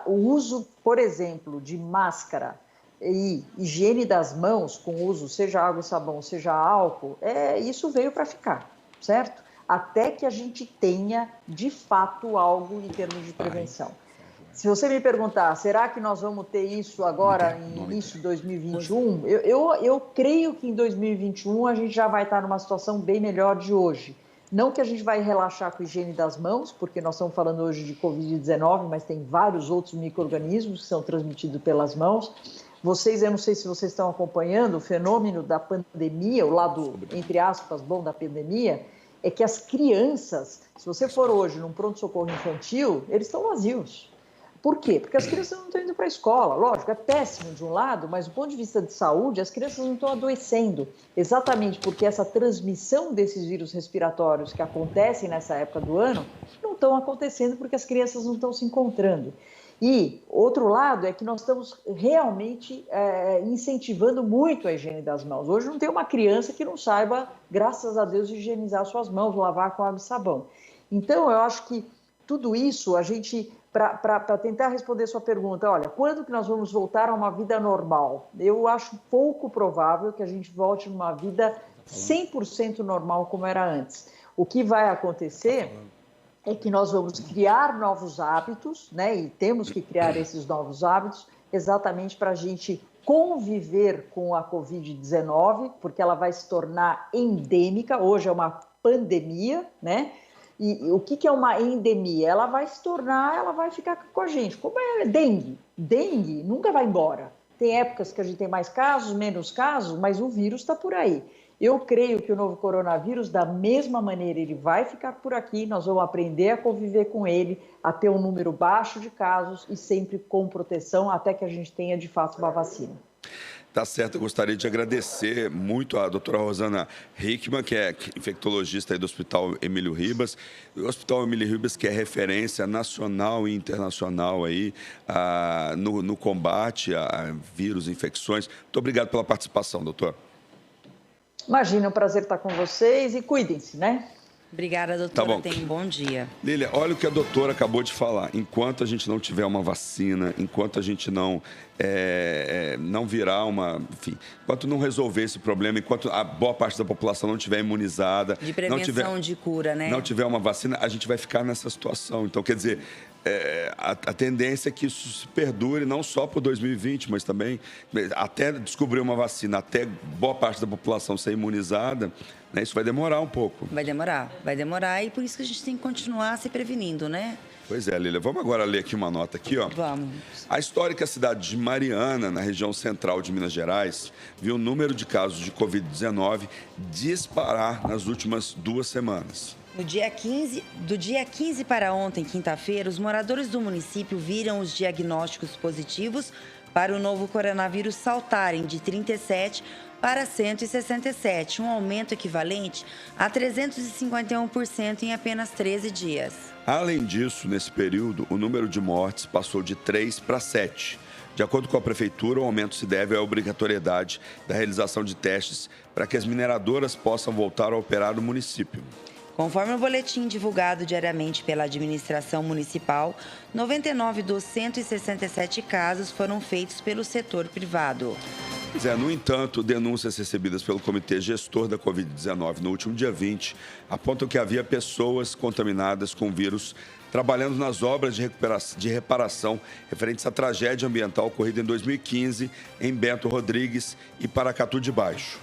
O uso, por exemplo, de máscara e higiene das mãos, com uso seja água e sabão, seja álcool, isso veio para ficar, certo? Até que a gente tenha, de fato, algo em termos de prevenção. Se você me perguntar, será que nós vamos ter isso agora em início de 2021? Eu creio que em 2021 a gente já vai estar numa situação bem melhor de hoje. Não que a gente vai relaxar com a higiene das mãos, porque nós estamos falando hoje de Covid-19, mas tem vários outros micro-organismos que são transmitidos pelas mãos. Eu não sei se vocês estão acompanhando o fenômeno da pandemia, o lado, entre aspas, bom da pandemia, é que as crianças, se você for hoje num pronto-socorro infantil, eles estão vazios. Por quê? Porque as crianças não estão indo para a escola. Lógico, é péssimo de um lado, mas do ponto de vista de saúde, as crianças não estão adoecendo. Exatamente porque essa transmissão desses vírus respiratórios que acontecem nessa época do ano não estão acontecendo porque as crianças não estão se encontrando. E outro lado é que nós estamos realmente incentivando muito a higiene das mãos. Hoje não tem uma criança que não saiba, graças a Deus, higienizar suas mãos, lavar com água e sabão. Então, eu acho que tudo isso, a gente, para tentar responder sua pergunta, olha, quando que nós vamos voltar a uma vida normal? Eu acho pouco provável que a gente volte a uma vida 100% normal como era antes. O que vai acontecer é que nós vamos criar novos hábitos, né? E temos que criar esses novos hábitos exatamente para a gente conviver com a Covid-19, porque ela vai se tornar endêmica. Hoje é uma pandemia, né? E o que é uma endemia? Ela vai se tornar, ela vai ficar com a gente. Como é dengue? Dengue nunca vai embora. Tem épocas que a gente tem mais casos, menos casos, mas o vírus está por aí. Eu creio que o novo coronavírus, da mesma maneira, ele vai ficar por aqui, nós vamos aprender a conviver com ele, a ter um número baixo de casos e sempre com proteção, até que a gente tenha, de fato, uma vacina. Tá certo, eu gostaria de agradecer muito a doutora Rosana Hickman, que é infectologista aí do Hospital Emílio Ribas. O Hospital Emílio Ribas, que é referência nacional e internacional aí, no combate a vírus, infecções. Muito obrigado pela participação, doutor. Imagina, é um prazer estar com vocês e cuidem-se, né? Obrigada, doutora. Tá bom. Tenha um bom dia. Lília, olha o que a doutora acabou de falar. Enquanto a gente não tiver uma vacina, enquanto a gente não virar uma... Enfim, enquanto não resolver esse problema, enquanto a boa parte da população não tiver imunizada... De prevenção, de cura, né? Não tiver uma vacina, a gente vai ficar nessa situação. Então, quer dizer... a tendência é que isso se perdure não só por 2020, mas também até descobrir uma vacina, até boa parte da população ser imunizada, né, isso vai demorar um pouco. Vai demorar e por isso que a gente tem que continuar se prevenindo, né? Pois é, Lília. Vamos agora ler aqui uma nota aqui, ó. Vamos. A histórica cidade de Mariana, na região central de Minas Gerais, viu o número de casos de Covid-19 disparar nas últimas 2 semanas. Do dia 15 para ontem, quinta-feira, os moradores do município viram os diagnósticos positivos para o novo coronavírus saltarem de 37 para 167, um aumento equivalente a 351% em apenas 13 dias. Além disso, nesse período, o número de mortes passou de 3 para 7. De acordo com a Prefeitura, o aumento se deve à obrigatoriedade da realização de testes para que as mineradoras possam voltar a operar no município. Conforme o boletim divulgado diariamente pela administração municipal, 99 dos 167 casos foram feitos pelo setor privado. No entanto, denúncias recebidas pelo Comitê Gestor da Covid-19 no último dia 20 apontam que havia pessoas contaminadas com o vírus trabalhando nas obras de reparação referentes à tragédia ambiental ocorrida em 2015 em Bento Rodrigues e Paracatu de Baixo.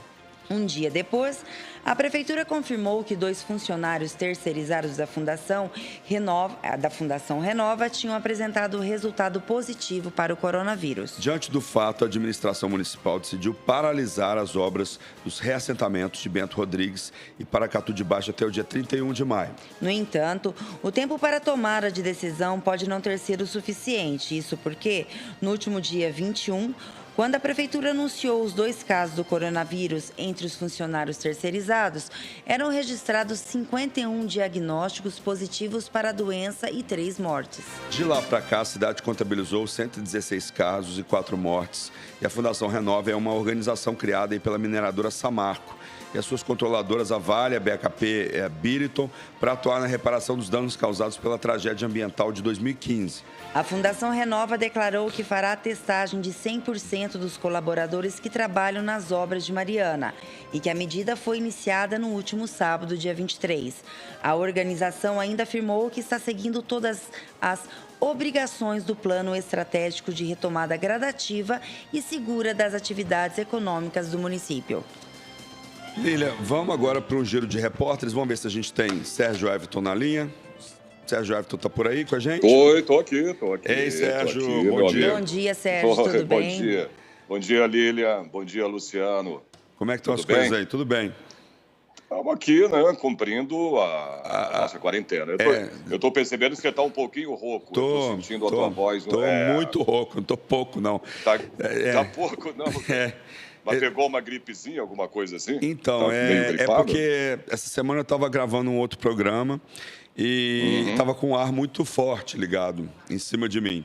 Um dia depois, a Prefeitura confirmou que 2 funcionários terceirizados da Fundação Renova tinham apresentado resultado positivo para o coronavírus. Diante do fato, a administração municipal decidiu paralisar as obras dos reassentamentos de Bento Rodrigues e Paracatu de Baixo até o dia 31 de maio. No entanto, o tempo para a tomada de decisão pode não ter sido suficiente. Isso porque, no último dia 21, quando a Prefeitura anunciou os 2 casos do coronavírus entre os funcionários terceirizados, eram registrados 51 diagnósticos positivos para a doença e 3 mortes. De lá para cá, a cidade contabilizou 116 casos e 4 mortes. E a Fundação Renova é uma organização criada pela mineradora Samarco e as suas controladoras a Vale, a BHP e a Biriton, para atuar na reparação dos danos causados pela tragédia ambiental de 2015. A Fundação Renova declarou que fará a testagem de 100% dos colaboradores que trabalham nas obras de Mariana e que a medida foi iniciada no último sábado, dia 23. A organização ainda afirmou que está seguindo todas as obrigações do plano estratégico de retomada gradativa e segura das atividades econômicas do município. Lília, vamos agora para um giro de repórteres. Vamos ver se a gente tem Sérgio Everton na linha. Sérgio Everton está por aí com a gente? Oi, tô aqui. Ei, Sérgio, aqui, bom dia. Bom dia, Sérgio, tudo bem? Bom dia, Lília. Bom dia, Luciano. Como é que estão as coisas aí? Tudo bem? Estamos aqui, né, cumprindo a nossa quarentena. Eu estou percebendo que você está um pouquinho rouco. Estou sentindo a tua voz. Estou muito rouco, não estou pouco, não. Tá pouco, não? Mas pegou uma gripezinha, alguma coisa assim? Então, é porque essa semana eu estava gravando um outro programa e estava com um ar muito forte ligado em cima de mim.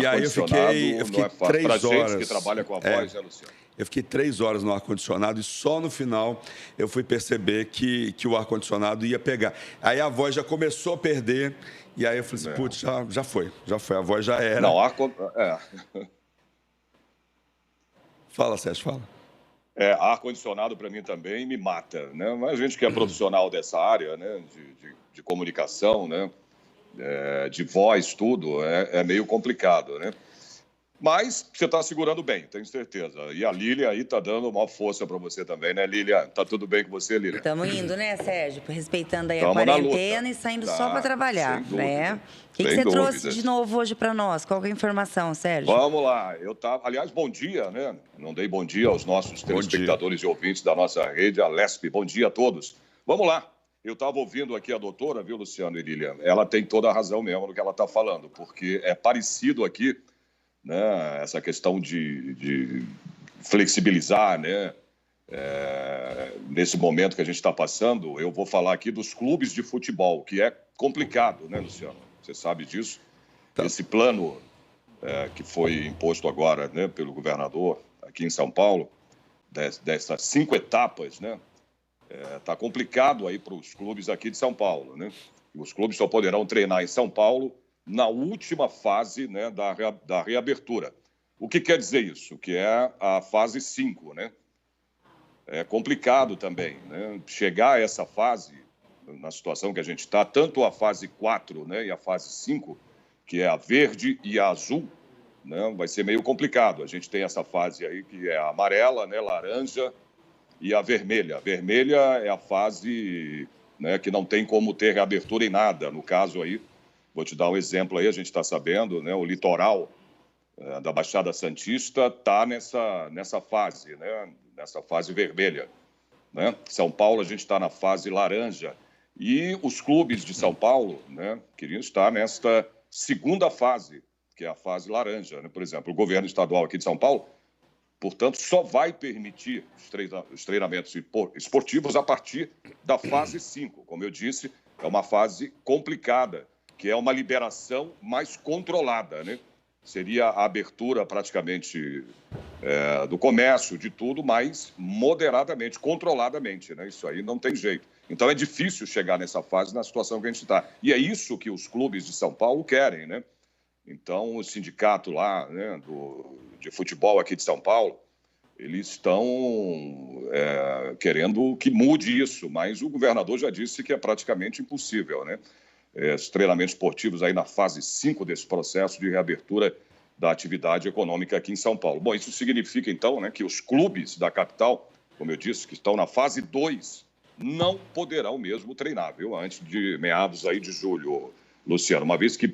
E aí eu fiquei 3 horas. Gente que trabalha com a voz, né, Luciano? Eu fiquei 3 horas no ar-condicionado e só no final eu fui perceber que o ar-condicionado ia pegar. Aí a voz já começou a perder e aí eu falei assim, putz, já foi, a voz já era. Não, Fala, Sérgio, fala. Ar-condicionado para mim também me mata, né? Mas a gente que é profissional dessa área, né, de comunicação, né, de voz, tudo, é meio complicado, né? Mas você está segurando bem, tenho certeza. E a Lília aí está dando uma força para você também, né, Lília? Tá tudo bem com você, Lília? Estamos indo, né, Sérgio? Respeitando aí a quarentena e saindo só para trabalhar, né? O que você trouxe de novo hoje para nós? Qual que é a informação, Sérgio? Vamos lá. Aliás, bom dia, né? Não dei bom dia aos nossos telespectadores e ouvintes da nossa rede, a LESP. Bom dia a todos. Vamos lá. Eu estava ouvindo aqui a doutora, viu, Luciano e Lília? Ela tem toda a razão mesmo no que ela está falando, porque é parecido aqui, né, essa questão de flexibilizar, né, nesse momento que a gente está passando. Eu vou falar aqui dos clubes de futebol, que é complicado, né, Luciano? Você sabe disso. Tá. Esse plano que foi imposto agora, né, pelo governador aqui em São Paulo, dessas 5 etapas, né, tá complicado aí para os clubes aqui de São Paulo, né? Os clubes só poderão treinar em São Paulo na última fase, né, da reabertura. O que quer dizer isso? Que é a fase 5, né? É complicado também, né? Chegar a essa fase, na situação que a gente está, tanto a fase 4, né, e a fase 5, que é a verde e a azul, né, vai ser meio complicado. A gente tem essa fase aí que é a amarela, né, laranja e a vermelha. A vermelha é a fase, né, que não tem como ter reabertura em nada. No caso aí, vou te dar um exemplo aí, a gente está sabendo, né, o litoral da Baixada Santista está nessa fase, né, nessa fase vermelha, né? São Paulo, a gente está na fase laranja. E os clubes de São Paulo, né, queriam estar nesta segunda fase, que é a fase laranja, né? Por exemplo, o governo estadual aqui de São Paulo, portanto, só vai permitir os treinamentos esportivos a partir da fase 5. Como eu disse, é uma fase complicada, que é uma liberação mais controlada, né? Seria a abertura praticamente do comércio, de tudo, mas moderadamente, controladamente, né? Isso aí não tem jeito. Então, é difícil chegar nessa fase na situação que a gente está. E é isso que os clubes de São Paulo querem, né? Então, o sindicato lá, né, de futebol aqui de São Paulo, eles estão querendo que mude isso, mas o governador já disse que é praticamente impossível, né? Os treinamentos esportivos aí na fase 5 desse processo de reabertura da atividade econômica aqui em São Paulo. Bom, isso significa, então, né, que os clubes da capital, como eu disse, que estão na fase 2, não poderão mesmo treinar, viu? Antes de meados aí de julho, Luciano. Uma vez que,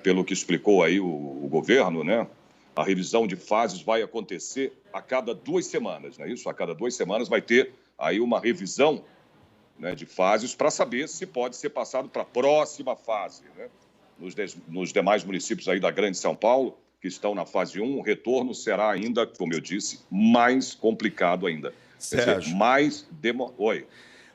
pelo que explicou aí o governo, né, a revisão de fases vai acontecer a cada 2 semanas, não é isso? A cada 2 semanas vai ter aí uma revisão, né, de fases para saber se pode ser passado para a próxima fase, né? Nos demais municípios aí da Grande São Paulo, que estão na fase 1, o retorno será ainda, como eu disse, mais complicado ainda. Sérgio, Oi.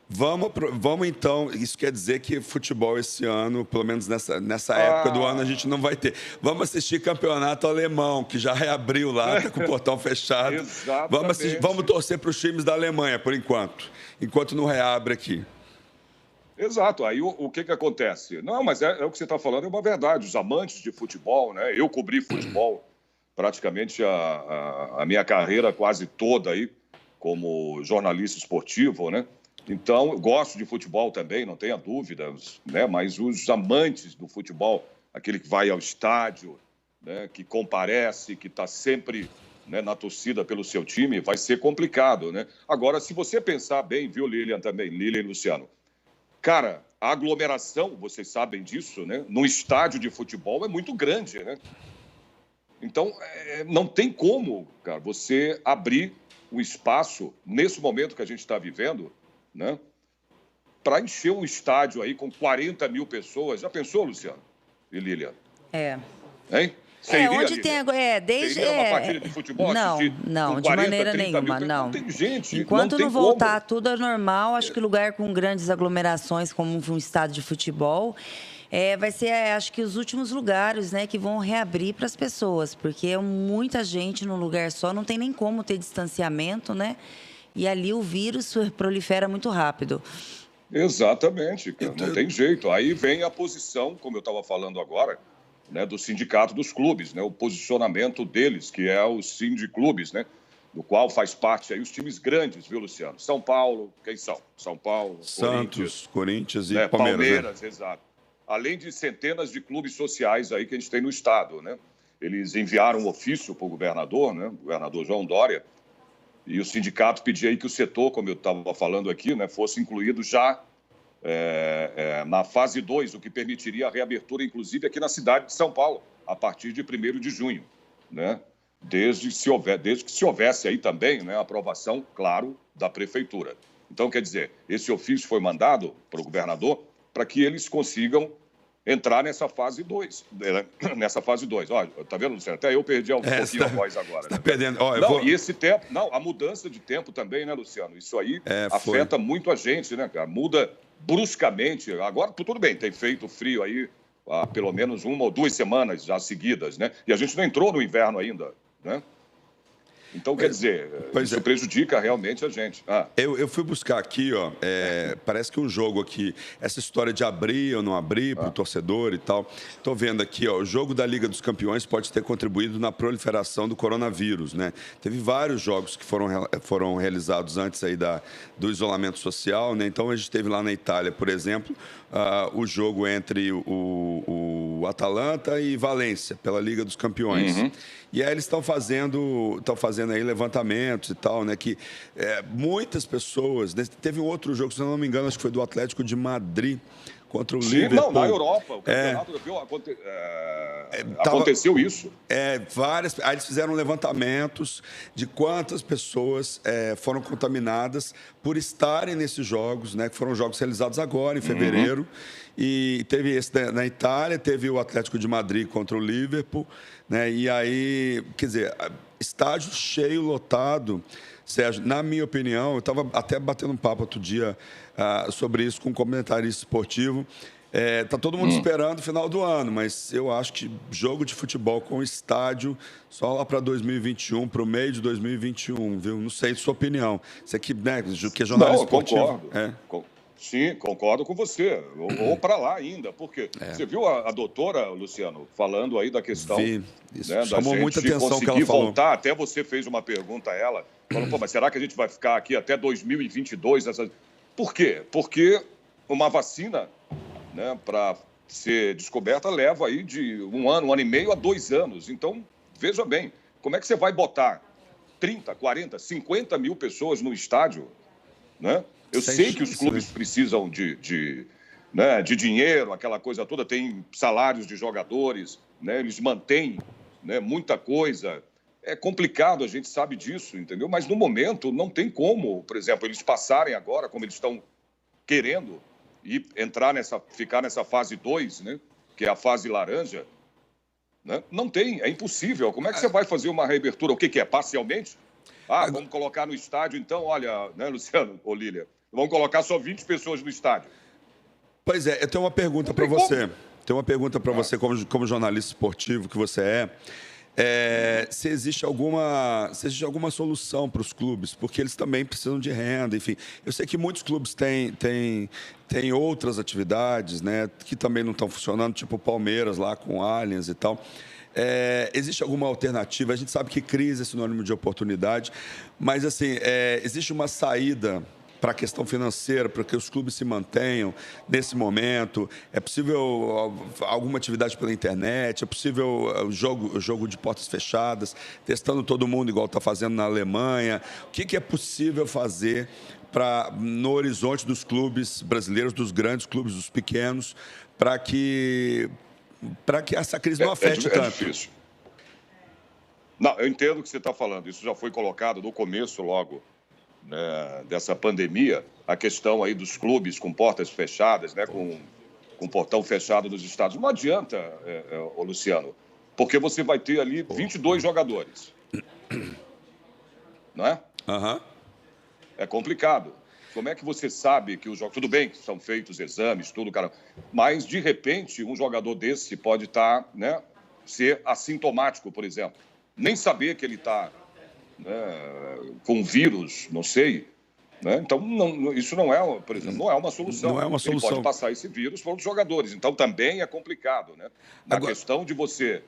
Vamos então, isso quer dizer que futebol esse ano, pelo menos nessa época do ano, a gente não vai ter. Vamos assistir campeonato alemão, que já reabriu lá, tá com o portão fechado. Exatamente. Vamos torcer para os times da Alemanha, por enquanto não reabre aqui. Exato. Aí o que acontece? Não, mas é o que você está falando, é uma verdade. Os amantes de futebol, né? Eu cobri futebol praticamente a minha carreira quase toda aí, como jornalista esportivo, né? Então, eu gosto de futebol também, não tenha dúvidas, né? Mas os amantes do futebol, aquele que vai ao estádio, né, que comparece, que está sempre, né, na torcida pelo seu time, vai ser complicado, né? Agora, se você pensar bem, viu, Lilian também, Lilian e Luciano, cara, a aglomeração, vocês sabem disso, né? No estádio de futebol é muito grande, né? Então, não tem como, cara, você abrir o espaço, nesse momento que a gente está vivendo, né, para encher um estádio aí com 40 mil pessoas. Já pensou, Luciano e Lilian? Hein? Você iria, onde Lívia? tem desde Você iria numa partida de futebol assistir não, com de 40, maneira 30 mil? nenhuma, não. Tem gente, Enquanto não tem voltar tudo é normal, acho que lugar com grandes aglomerações, como um estádio de futebol, vai ser, acho que os últimos lugares, né, que vão reabrir para as pessoas, porque é muita gente num lugar só, não tem nem como ter distanciamento, né? E ali o vírus prolifera muito rápido. Exatamente, cara, não tem jeito. Aí vem a posição, como eu estava falando agora, né, do sindicato dos clubes, né, o posicionamento deles, que é o Sindiclubes, né, do qual faz parte aí os times grandes, viu, Luciano? São Paulo, quem são? São Paulo, Santos, Corinthians e né, Palmeiras, né? Exato. Além de centenas de clubes sociais aí que a gente tem no estado, né? Eles enviaram um ofício para o governador, né, o governador João Dória, e o sindicato pedia aí que o setor, como eu estava falando aqui, né, fosse incluído já na fase 2, o que permitiria a reabertura, inclusive, aqui na cidade de São Paulo, a partir de 1º de junho, né? Desde que se houvesse aí também, né, a aprovação, claro, da prefeitura. Então, quer dizer, esse ofício foi mandado para o governador para que eles consigam entrar nessa fase 2. Nessa fase 2. Olha, tá vendo, Luciano? Até eu perdi um pouquinho a voz agora. Tá né? perdendo. E esse tempo... Não, a mudança de tempo também, né, Luciano? Isso aí afeta muito a gente, né, cara? Muda bruscamente. Agora, tudo bem, tem feito frio aí há pelo menos 1 ou 2 semanas já seguidas, né? E a gente não entrou no inverno ainda, né? Então, quer dizer, isso prejudica realmente a gente. Eu fui buscar aqui, ó, parece que um jogo aqui, essa história de abrir ou não abrir para o torcedor e tal. Estou vendo aqui, ó, o jogo da Liga dos Campeões pode ter contribuído na proliferação do coronavírus, né? Teve vários jogos que foram realizados antes aí do isolamento social, né? Então, a gente teve lá na Itália, por exemplo, o jogo entre o Atalanta e Valência, pela Liga dos Campeões. Uhum. E aí eles estão fazendo aí levantamentos e tal, né? Que muitas pessoas... Teve um outro jogo, se eu não me engano, acho que foi do Atlético de Madrid contra o Liverpool. Não, na Europa, o campeonato europeu aconteceu isso. Aí eles fizeram levantamentos de quantas pessoas foram contaminadas por estarem nesses jogos, né? Que foram jogos realizados agora, em fevereiro. E teve esse na Itália, teve o Atlético de Madrid contra o Liverpool, né? E aí, quer dizer, estádio cheio, lotado. Sérgio, na minha opinião, eu estava até batendo um papo outro dia sobre isso com um comentarista esportivo. Tá todo mundo esperando o final do ano, mas eu acho que jogo de futebol com estádio só lá para 2021, para o meio de 2021, viu? Não sei sua opinião. Você que, né, que é jornalista esportivo. Concordo. Sim, concordo com você. Ou para lá ainda, porque você viu a doutora, Luciano, falando aí da questão... Isso né, chamou muita atenção que ela falou. Voltar. Até você fez uma pergunta a ela, falou, mas será que a gente vai ficar aqui até 2022? Por quê? Porque uma vacina, né, para ser descoberta leva aí de 1 ano, 1 ano e meio a 2 anos. Então, veja bem, como é que você vai botar 30, 40, 50 mil pessoas no estádio, né? Eu sei que os clubes precisam de dinheiro, aquela coisa toda, tem salários de jogadores, né? Eles mantêm, né, muita coisa. É complicado, a gente sabe disso, entendeu? Mas no momento não tem como, por exemplo, eles passarem agora, como eles estão querendo, e ficar nessa fase 2, né? Que é a fase laranja, né? Não tem, é impossível. Como é que você vai fazer uma reabertura? O que é? Parcialmente? Vamos colocar no estádio, então, olha, né, Luciano ou Lília? Vamos colocar só 20 pessoas no estádio. Pois é, eu tenho uma pergunta para você. Tenho uma pergunta para você, como jornalista esportivo que você se existe alguma solução para os clubes, porque eles também precisam de renda, enfim. Eu sei que muitos clubes têm outras atividades, né, que também não estão funcionando, tipo o Palmeiras lá com o Allianz e tal. Existe alguma alternativa? A gente sabe que crise é sinônimo de oportunidade, mas assim, existe uma saída para a questão financeira, para que os clubes se mantenham nesse momento? É possível alguma atividade pela internet? É possível o jogo de portas fechadas, testando todo mundo igual está fazendo na Alemanha? O que é possível fazer no horizonte dos clubes brasileiros, dos grandes clubes, dos pequenos, para que essa crise não afete tanto? É difícil. Não, eu entendo o que você está falando. Isso já foi colocado no começo logo, né, dessa pandemia, a questão aí dos clubes com portas fechadas, né, com portão fechado nos estádios. Não adianta, Luciano, Porque você vai ter ali 22 jogadores. Não é? Aham. É complicado. Como é que você sabe que os jogos... Tudo bem que são feitos exames, tudo, cara. Mas, de repente, um jogador desse pode estar, né, ser assintomático, por exemplo. Nem saber que ele está, né, com vírus, não sei. Né? Então, isso não é, por exemplo, não é uma solução. Não é uma solução. Ele pode passar esse vírus para os jogadores. Então, também é complicado. Né? Na questão de você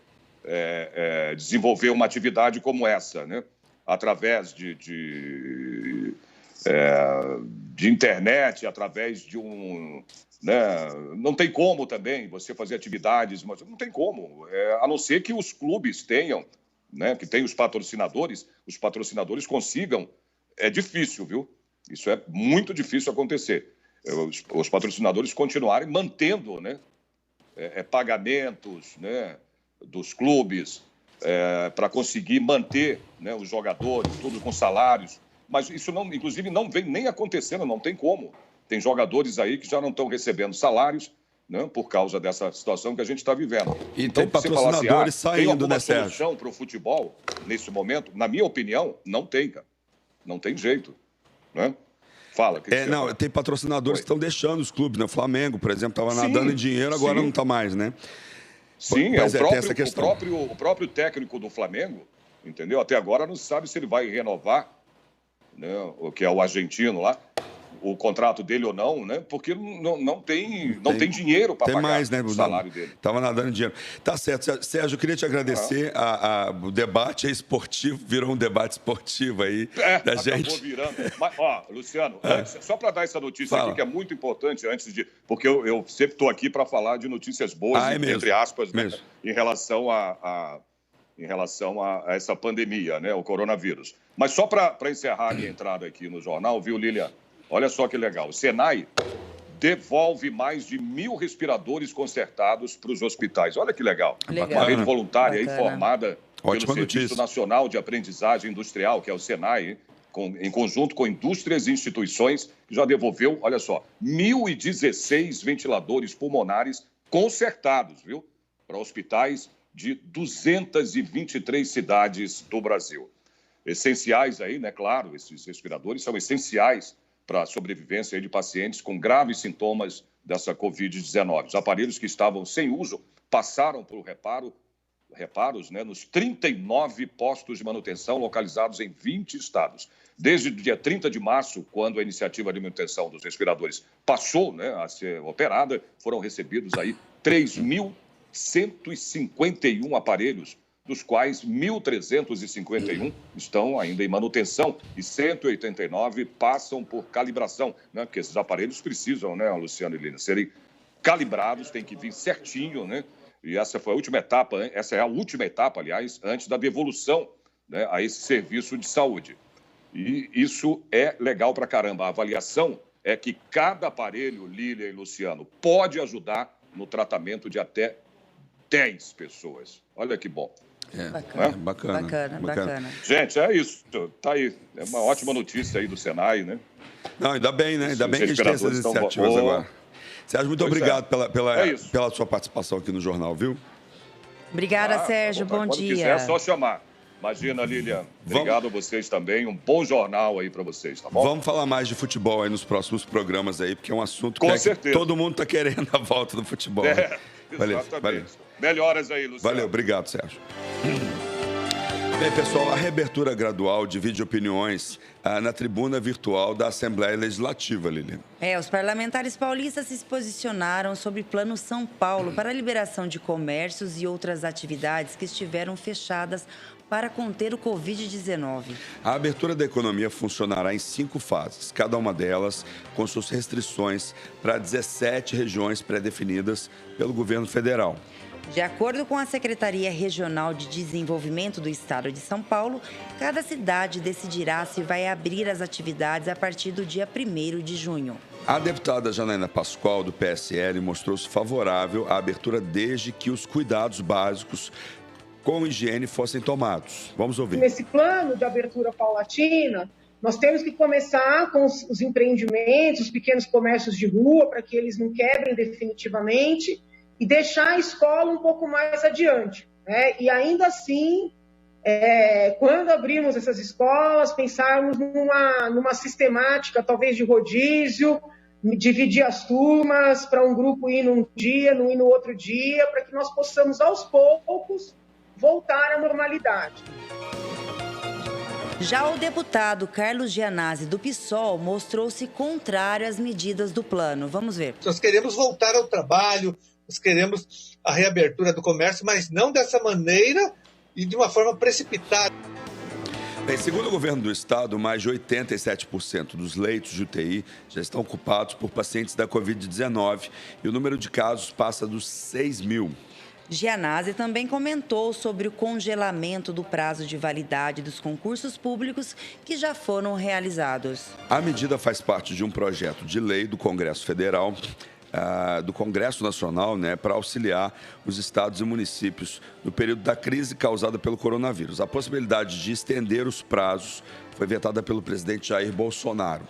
desenvolver uma atividade como essa, né? Através de internet, através de um... Né? Não tem como também você fazer atividades, mas não tem como, a não ser que os clubes tenham, né? Que tem os patrocinadores consigam. É difícil, viu? Isso é muito difícil acontecer. Os patrocinadores continuarem mantendo, né? Pagamentos, né? Dos clubes, para conseguir manter, né, os jogadores, tudo com salários. Mas isso, não, inclusive, não vem nem acontecendo, não tem como. Tem jogadores aí que já não estão recebendo salários, né, por causa dessa situação que a gente está vivendo. E então, tem patrocinadores saindo, né, Sérgio? Tem solução para o futebol, nesse momento? Na minha opinião, não tem, cara. Não tem jeito. Né? Fala. Não, tem patrocinadores que estão deixando os clubes, né? O Flamengo, por exemplo, estava nadando em dinheiro, agora não está mais, né? Sim, o próprio técnico do Flamengo, entendeu? Até agora não se sabe se ele vai renovar, né, o que é o argentino lá, o contrato dele ou não, né? Porque não tem dinheiro para pagar mais, né, o salário dele. Estava nadando em dinheiro. Tá certo. Sérgio, eu queria te agradecer. O debate é esportivo, virou um debate esportivo aí da gente. Acabou virando. Mas, Luciano, só para dar essa notícia aqui, que é muito importante, antes de... Porque eu sempre estou aqui para falar de notícias boas, entre aspas, né, em relação a essa pandemia, né, o coronavírus. Mas só para encerrar a minha entrada aqui no jornal, viu, Lilian? Olha só que legal. O Senai devolve mais de 1.000 respiradores consertados para os hospitais. Olha que legal. Uma rede voluntária aí formada pelo Serviço Nacional de Aprendizagem Industrial, que é o Senai, em conjunto com indústrias e instituições, que já devolveu, olha só, 1.016 ventiladores pulmonares consertados, viu? Para hospitais de 223 cidades do Brasil. Essenciais aí, né? Claro, esses respiradores são essenciais para a sobrevivência de pacientes com graves sintomas dessa Covid-19. Os aparelhos que estavam sem uso passaram por reparos, né, nos 39 postos de manutenção localizados em 20 estados. Desde o dia 30 de março, quando a iniciativa de manutenção dos respiradores passou, né, a ser operada, foram recebidos aí 3.151 aparelhos, dos quais 1.351 estão ainda em manutenção e 189 passam por calibração, né? Porque esses aparelhos precisam, né, Luciano e Lina, serem calibrados, tem que vir certinho, né? E essa foi a última etapa, essa é a última etapa, aliás, antes da devolução, né, a esse serviço de saúde. E isso é legal pra caramba. A avaliação é que cada aparelho, Lília e Luciano, pode ajudar no tratamento de até 10 pessoas. Olha que bom. Bacana. Gente, é isso. Tá aí. É uma ótima notícia aí do Senai, né? Não, ainda bem, né? Ainda bem que a gente tem essas iniciativas agora. Sérgio, muito obrigado pela sua participação aqui no jornal, viu? Obrigada, Sérgio. Bom dia. Quando quiser, é só chamar. Imagina, Lilian. Obrigado a vocês também. Um bom jornal aí para vocês, tá bom? Vamos falar mais de futebol aí nos próximos programas aí, porque é um assunto que todo mundo tá querendo a volta do futebol. Né? Valeu. Melhoras aí, Luciano. Valeu, obrigado, Sérgio. Bem, pessoal, a reabertura gradual divide opiniões na tribuna virtual da Assembleia Legislativa, Lilian. Os parlamentares paulistas se posicionaram sobre o Plano São Paulo para a liberação de comércios e outras atividades que estiveram fechadas para conter o Covid-19. A abertura da economia funcionará em 5 fases, cada uma delas com suas restrições para 17 regiões pré-definidas pelo governo federal. De acordo com a Secretaria Regional de Desenvolvimento do Estado de São Paulo, cada cidade decidirá se vai abrir as atividades a partir do dia 1º de junho. A deputada Janaína Pascoal, do PSL, mostrou-se favorável à abertura desde que os cuidados básicos com higiene fossem tomados. Vamos ouvir. Nesse plano de abertura paulatina, nós temos que começar com os empreendimentos, os pequenos comércios de rua, para que eles não quebrem definitivamente, e deixar a escola um pouco mais adiante, né? E ainda assim, quando abrimos essas escolas, pensarmos numa sistemática, talvez de rodízio, dividir as turmas para um grupo ir num dia, não ir no outro dia, para que nós possamos, aos poucos, voltar à normalidade. Já o deputado Carlos Gianazzi, do PSOL, mostrou-se contrário às medidas do plano. Vamos ver. Nós queremos voltar ao trabalho, nós queremos a reabertura do comércio, mas não dessa maneira e de uma forma precipitada. Bem, segundo o governo do estado, mais de 87% dos leitos de UTI já estão ocupados por pacientes da Covid-19 e o número de casos passa dos 6 mil. Gianazzi também comentou sobre o congelamento do prazo de validade dos concursos públicos que já foram realizados. A medida faz parte de um projeto de lei do Congresso Federal, do Congresso Nacional, para auxiliar os estados e municípios no período da crise causada pelo coronavírus. A possibilidade de estender os prazos foi vetada pelo presidente Jair Bolsonaro.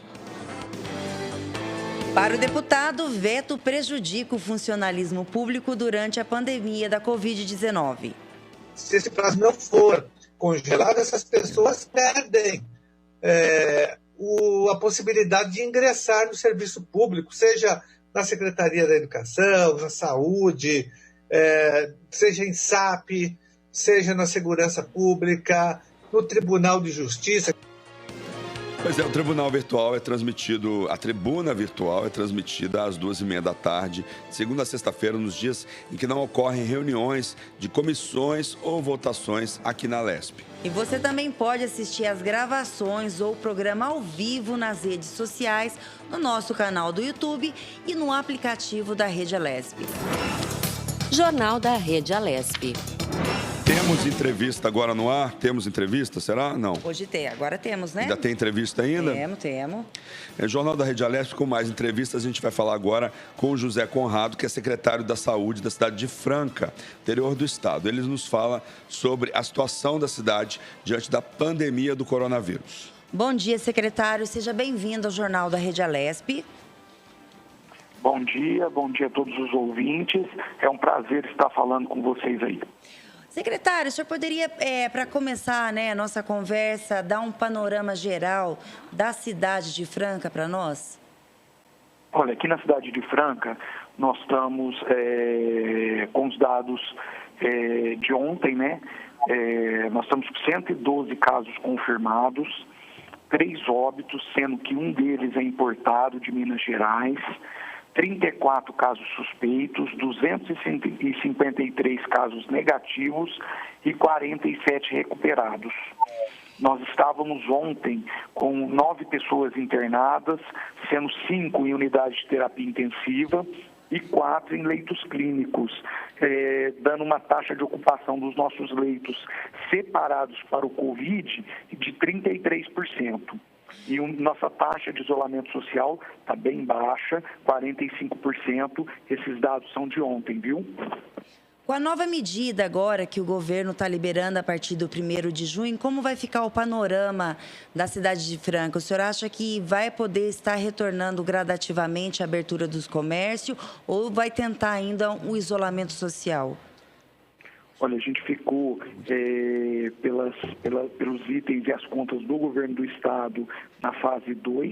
Para o deputado, veto prejudica o funcionalismo público durante a pandemia da Covid-19. Se esse prazo não for congelado, essas pessoas perdem a possibilidade de ingressar no serviço público, seja na Secretaria da Educação, na Saúde, seja em SAP, seja na Segurança Pública, no Tribunal de Justiça. Pois é, o Tribunal Virtual é transmitido, a tribuna virtual é transmitida às 2h30 da tarde, de segunda a sexta-feira, nos dias em que não ocorrem reuniões de comissões ou votações aqui na Lespe. E você também pode assistir às gravações ou programa ao vivo nas redes sociais, no nosso canal do YouTube e no aplicativo da Rede Alesp. Jornal da Rede Alesp. Temos entrevista agora no ar? Temos entrevista, será? Não. Hoje tem, agora temos, né? Ainda tem entrevista ainda? Temos. Jornal da Rede Alesp, com mais entrevistas, a gente vai falar agora com o José Conrado, que é secretário da Saúde da cidade de Franca, interior do estado. Ele nos fala sobre a situação da cidade diante da pandemia do coronavírus. Bom dia, secretário. Seja bem-vindo ao Jornal da Rede Alesp. Bom dia a todos os ouvintes. É um prazer estar falando com vocês aí. Secretário, o senhor poderia, para começar a nossa conversa, dar um panorama geral da cidade de Franca para nós? Olha, aqui na cidade de Franca, nós estamos com os dados de ontem, nós estamos com 112 casos confirmados, 3 óbitos, sendo que um deles é importado de Minas Gerais, 34 casos suspeitos, 253 casos negativos e 47 recuperados. Nós estávamos ontem com 9 pessoas internadas, sendo 5 em unidade de terapia intensiva e 4 em leitos clínicos, dando uma taxa de ocupação dos nossos leitos separados para o Covid de 33%. E nossa taxa de isolamento social está bem baixa, 45%. Esses dados são de ontem, viu? Com a nova medida agora que o governo está liberando a partir do 1º de junho, como vai ficar o panorama da cidade de Franca? O senhor acha que vai poder estar retornando gradativamente a abertura dos comércios ou vai tentar ainda um isolamento social? Olha, a gente ficou pelos itens e as contas do governo do estado na fase 2,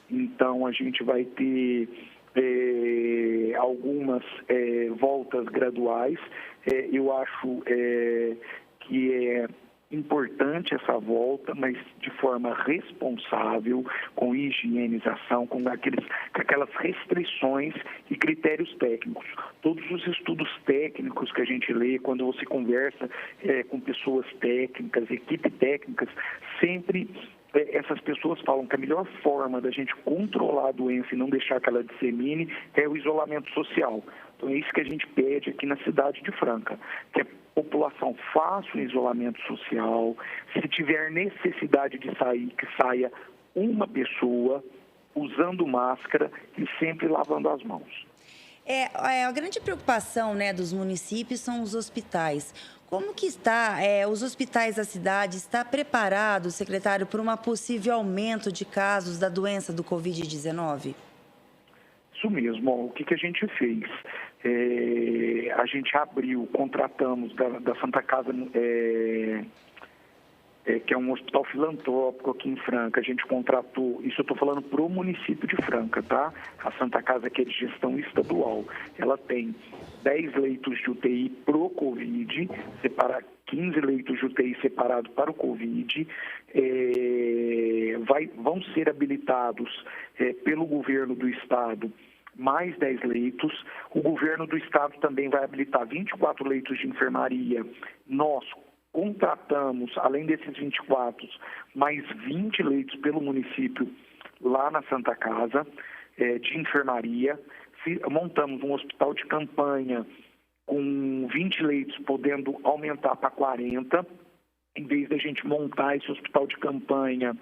então a gente vai ter algumas voltas graduais. Eu acho que é importante essa volta, mas de forma responsável, com higienização, com aquelas restrições e critérios técnicos. Todos os estudos técnicos que a gente lê, quando você conversa com pessoas técnicas, equipe técnicas, sempre essas pessoas falam que a melhor forma da gente controlar a doença e não deixar que ela dissemine é o isolamento social. Então é isso que a gente pede aqui na cidade de Franca, que a população faça o isolamento social, se tiver necessidade de sair, que saia uma pessoa usando máscara e sempre lavando as mãos. A grande preocupação dos municípios são os hospitais. Como que está, os hospitais da cidade, está preparado, secretário, para um possível aumento de casos da doença do Covid-19? Isso mesmo. Ó, o que a gente fez? A gente contratamos da Santa Casa, que é um hospital filantrópico aqui em Franca. A gente contratou, isso eu estou falando para o município de Franca, tá? A Santa Casa, que é de gestão estadual, ela tem 10 leitos de UTI pro Covid, 15 leitos de UTI separados para o Covid, vão ser habilitados pelo governo do estado mais 10 leitos. O governo do estado também vai habilitar 24 leitos de enfermaria. Nós contratamos, além desses 24, mais 20 leitos pelo município lá na Santa Casa, de enfermaria. Montamos um hospital de campanha com 20 leitos, podendo aumentar para 40, em vez da gente montar esse hospital de campanha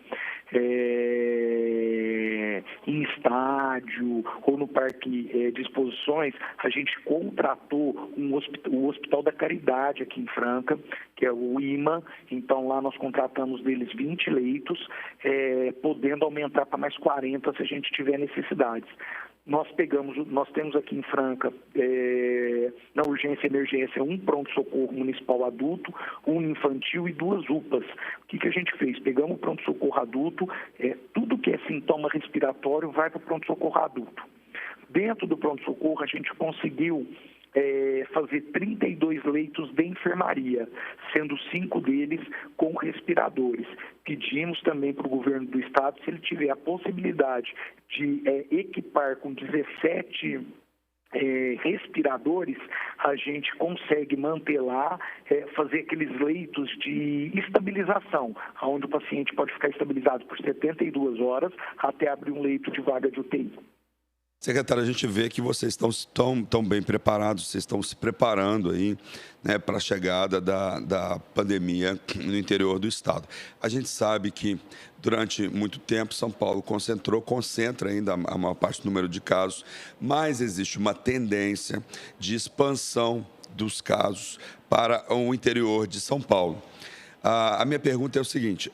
em estádio ou no parque de exposições. A gente contratou o Hospital da Caridade aqui em Franca, que é o IMA. Então, lá nós contratamos deles 20 leitos, podendo aumentar para mais 40 se a gente tiver necessidades. Nós temos aqui em Franca, na urgência e emergência, um pronto-socorro municipal adulto, um infantil e 2 UPAs. O que a gente fez? Pegamos o pronto-socorro adulto, tudo que é sintoma respiratório vai para o pronto-socorro adulto. Dentro do pronto-socorro, a gente conseguiu fazer 32 leitos de enfermaria, sendo 5 deles com respiradores. Pedimos também para o governo do estado, se ele tiver a possibilidade de equipar com 17 respiradores, a gente consegue manter lá, fazer aqueles leitos de estabilização, onde o paciente pode ficar estabilizado por 72 horas até abrir um leito de vaga de UTI. Secretário, a gente vê que vocês estão tão bem preparados, vocês estão se preparando aí, né, para a chegada da pandemia no interior do estado. A gente sabe que durante muito tempo São Paulo concentra ainda a maior parte do número de casos, mas existe uma tendência de expansão dos casos para o interior de São Paulo. A minha pergunta é o seguinte: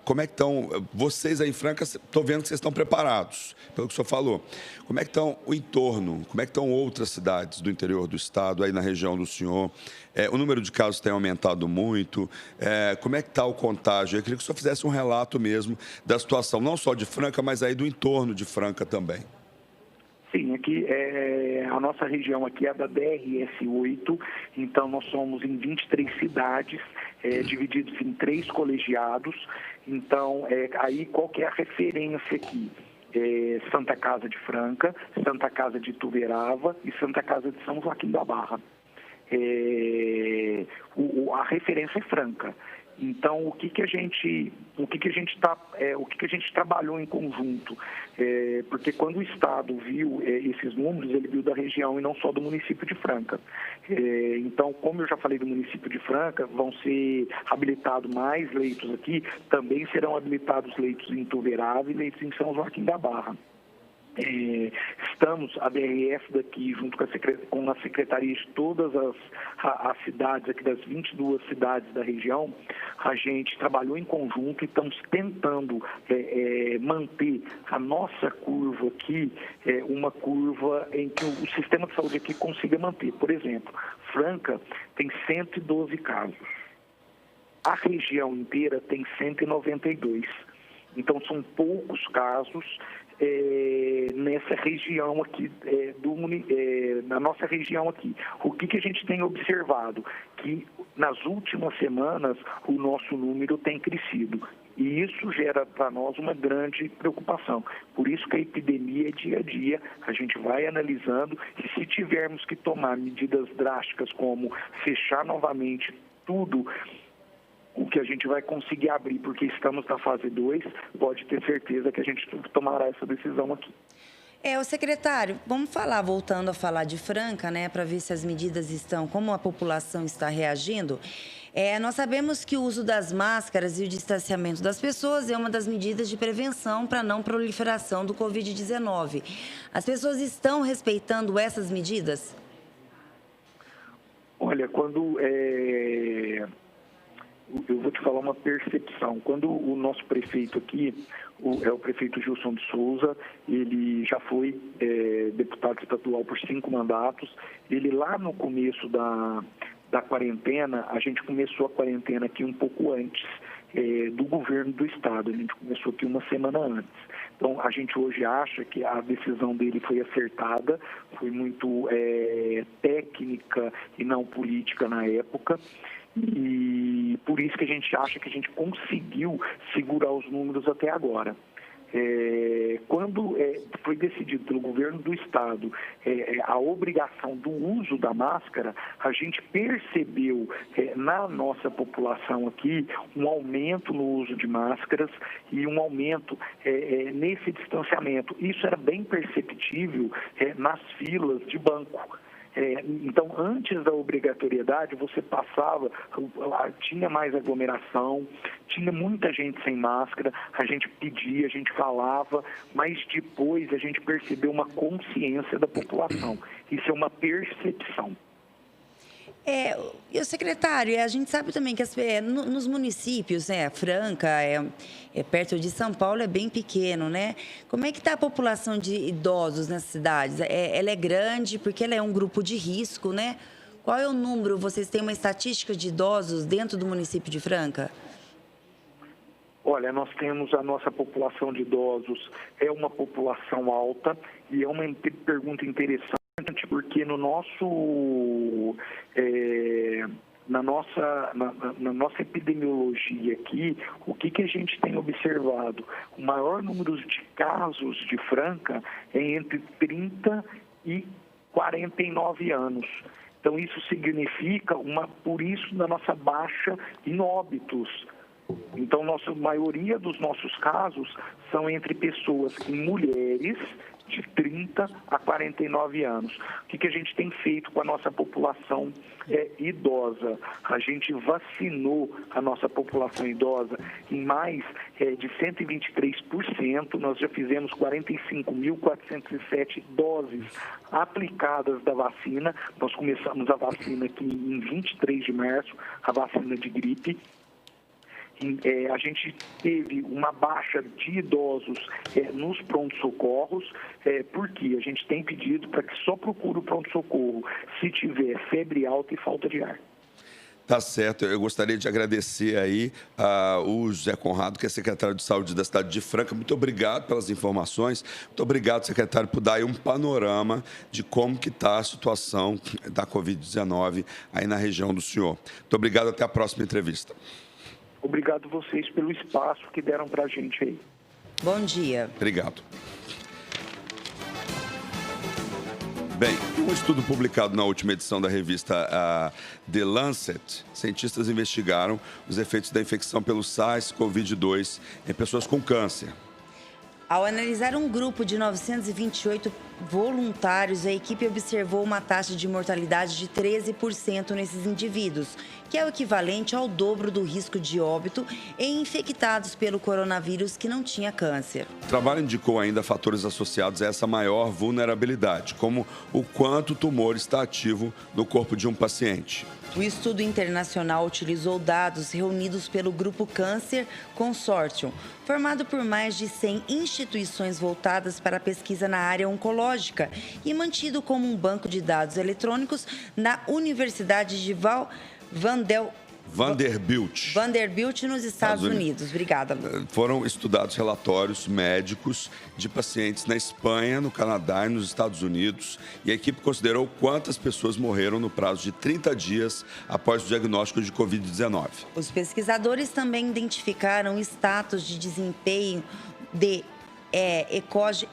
como é que estão, vocês aí em Franca, estou vendo que vocês estão preparados, pelo que o senhor falou. Como é que estão o entorno, como é que estão outras cidades do interior do estado, aí na região do senhor? O número de casos tem aumentado muito, como é que está o contágio? Eu queria que o senhor fizesse um relato mesmo da situação, não só de Franca, mas aí do entorno de Franca também. Sim, aqui a nossa região aqui é da DRS8, então nós somos em 23 cidades, divididos em 3 colegiados. Então, aí qual que é a referência aqui? Santa Casa de Franca, Santa Casa de Ituverava e Santa Casa de São Joaquim da Barra. A referência é Franca. Então, o que a gente trabalhou em conjunto? Porque quando o Estado viu esses números, ele viu da região e não só do município de Franca. Então, como eu já falei do município de Franca, vão ser habilitados mais leitos aqui, também serão habilitados leitos em Ituverava e leitos em São Joaquim da Barra. Estamos, a DRF daqui, junto com a secretaria de todas as cidades aqui, das 22 cidades da região, a gente trabalhou em conjunto e estamos tentando manter a nossa curva aqui, uma curva em que o sistema de saúde aqui consiga manter. Por exemplo, Franca tem 112 casos. A região inteira tem 192. Então, são poucos casos nessa região aqui, na nossa região aqui. O que a gente tem observado? Que nas últimas semanas o nosso número tem crescido. E isso gera para nós uma grande preocupação. Por isso que a epidemia é dia a dia, a gente vai analisando e se tivermos que tomar medidas drásticas como fechar novamente tudo, o que a gente vai conseguir abrir, porque estamos na fase 2, pode ter certeza que a gente tomará essa decisão aqui. O secretário, voltando a falar de Franca, né, para ver se as medidas como a população está reagindo. Nós sabemos que o uso das máscaras e o distanciamento das pessoas é uma das medidas de prevenção para a não proliferação do Covid-19. As pessoas estão respeitando essas medidas? Olha, quando eu vou te falar uma percepção. Quando o nosso prefeito aqui, o prefeito Gilson de Souza, ele já foi deputado estadual por 5 mandatos. Ele lá no começo da quarentena, a gente começou a quarentena aqui um pouco antes do governo do estado. A gente começou aqui uma semana antes. Então, a gente hoje acha que a decisão dele foi acertada, foi muito técnica e não política na época. E por isso que a gente acha que a gente conseguiu segurar os números até agora. Quando foi decidido pelo governo do estado a obrigação do uso da máscara, a gente percebeu na nossa população aqui um aumento no uso de máscaras e um aumento nesse distanciamento. Isso era bem perceptível nas filas de banco. Então, antes da obrigatoriedade, você passava, tinha mais aglomeração, tinha muita gente sem máscara, a gente pedia, a gente falava, mas depois a gente percebeu uma consciência da população. Isso é uma percepção. E o secretário, a gente sabe também que nos municípios, Franca, perto de São Paulo, é bem pequeno, né? Como é que está a população de idosos nas cidades? Ela é grande porque ela é um grupo de risco, né? Qual é o número? Vocês têm uma estatística de idosos dentro do município de Franca? Olha, nós temos a nossa população de idosos, é uma população alta e é uma pergunta interessante, porque no nosso, na nossa epidemiologia aqui, o que a gente tem observado? O maior número de casos de Franca é entre 30 e 49 anos. Então, isso significa por isso da nossa baixa em óbitos. Então, a maioria dos nossos casos são entre pessoas e mulheres de 30 a 49 anos. O que a gente tem feito com a nossa população idosa? A gente vacinou a nossa população idosa em mais de 123%. Nós já fizemos 45.407 doses aplicadas da vacina. Nós começamos a vacina aqui em 23 de março, a vacina de gripe. A gente teve uma baixa de idosos nos pronto-socorros, porque a gente tem pedido para que só procure o pronto-socorro se tiver febre alta e falta de ar. Tá certo. Eu gostaria de agradecer aí o José Conrado, que é secretário de Saúde da cidade de Franca. Muito obrigado pelas informações. Muito obrigado, secretário, por dar aí um panorama de como que está a situação da Covid-19 aí na região do senhor. Muito obrigado. Até a próxima entrevista. Obrigado vocês pelo espaço que deram para a gente aí. Bom dia. Obrigado. Bem, um estudo publicado na última edição da revista The Lancet, cientistas investigaram os efeitos da infecção pelo SARS-CoV-2 em pessoas com câncer. Ao analisar um grupo de 928 voluntários, a equipe observou uma taxa de mortalidade de 13% nesses indivíduos, que é o equivalente ao dobro do risco de óbito em infectados pelo coronavírus que não tinha câncer. O trabalho indicou ainda fatores associados a essa maior vulnerabilidade, como o quanto o tumor está ativo no corpo de um paciente. O estudo internacional utilizou dados reunidos pelo Grupo Câncer Consortium, formado por mais de 100 instituições voltadas para a pesquisa na área oncológica e mantido como um banco de dados eletrônicos na Universidade de Vanderbilt, nos Estados Unidos. Obrigada, Lu. Foram estudados relatórios médicos de pacientes na Espanha, no Canadá e nos Estados Unidos. E a equipe considerou quantas pessoas morreram no prazo de 30 dias após o diagnóstico de Covid-19. Os pesquisadores também identificaram status de desempenho de ECOG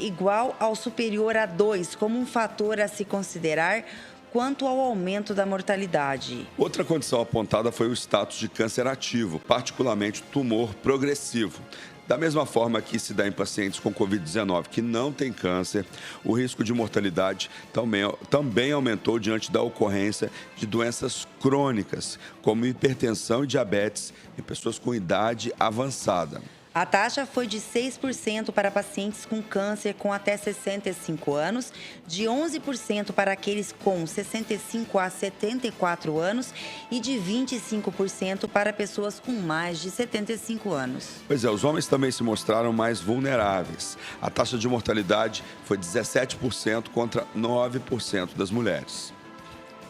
igual ao superior a 2 como um fator a se considerar quanto ao aumento da mortalidade. Outra condição apontada foi o status de câncer ativo, particularmente tumor progressivo. Da mesma forma que se dá em pacientes com Covid-19 que não têm câncer, o risco de mortalidade também aumentou diante da ocorrência de doenças crônicas, como hipertensão e diabetes em pessoas com idade avançada. A taxa foi de 6% para pacientes com câncer com até 65 anos, de 11% para aqueles com 65 a 74 anos e de 25% para pessoas com mais de 75 anos. Pois é, os homens também se mostraram mais vulneráveis. A taxa de mortalidade foi 17% contra 9% das mulheres.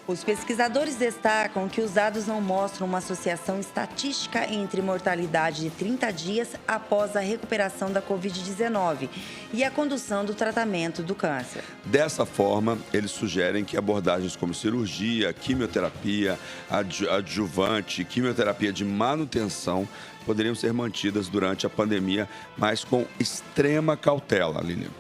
Os pesquisadores destacam que os dados não mostram uma associação estatística entre mortalidade de 30 dias após a recuperação da Covid-19 e a condução do tratamento do câncer. Dessa forma, eles sugerem que abordagens como cirurgia, quimioterapia, adjuvante, quimioterapia de manutenção poderiam ser mantidas durante a pandemia, mas com extrema cautela, Lilian.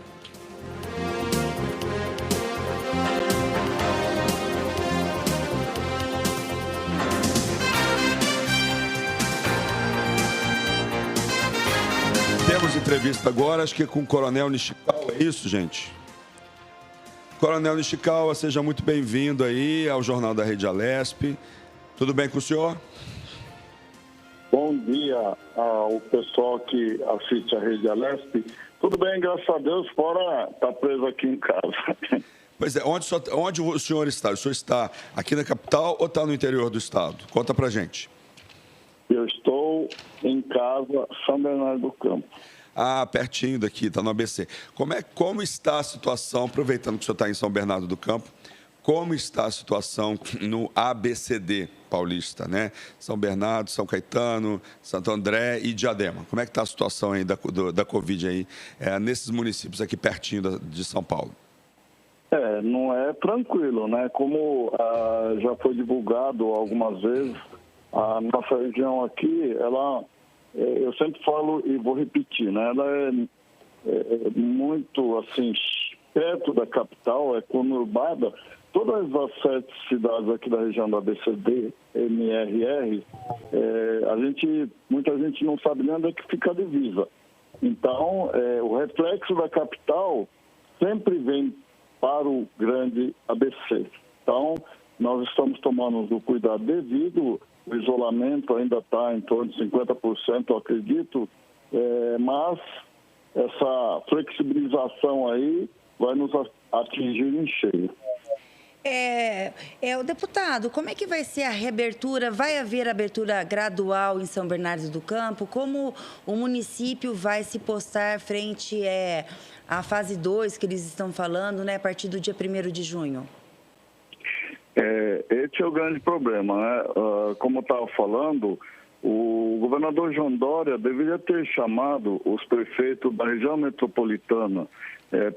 Temos entrevista agora, acho que com o Coronel Nishikawa, é isso, gente? Coronel Nishikawa, seja muito bem-vindo aí ao Jornal da Rede Alesp. Tudo bem com o senhor? Bom dia ao pessoal que assiste a Rede Alesp. Tudo bem, graças a Deus, fora estar preso aqui em casa. Pois é, onde o senhor está? O senhor está aqui na capital ou está no interior do estado? Conta pra gente. Eu estou em casa, São Bernardo do Campo. Ah, pertinho daqui, está no ABC. Como está a situação, aproveitando que o senhor está em São Bernardo do Campo, como está a situação no ABCD paulista, né? São Bernardo, São Caetano, Santo André e Diadema. Como é que está a situação aí da Covid aí, nesses municípios aqui pertinho de São Paulo? Não é tranquilo, né? Como já foi divulgado algumas vezes, a nossa região aqui, eu sempre falo e vou repetir, né? Ela é muito, assim, perto da capital, é conurbada. Todas as 7 cidades aqui da região da ABCD, MRR, muita gente não sabe nem onde é que fica a divisa. Então, o reflexo da capital sempre vem para o grande ABC. Então, nós estamos tomando o cuidado devido. O isolamento ainda está em torno de 50%, eu acredito, mas essa flexibilização aí vai nos atingir em cheio. O deputado, como é que vai ser a reabertura? Vai haver abertura gradual em São Bernardo do Campo? Como o município vai se postar frente à fase 2 que eles estão falando, né, a partir do dia 1º de junho? Esse é o grande problema, né? Como eu estava falando, o governador João Dória deveria ter chamado os prefeitos da região metropolitana,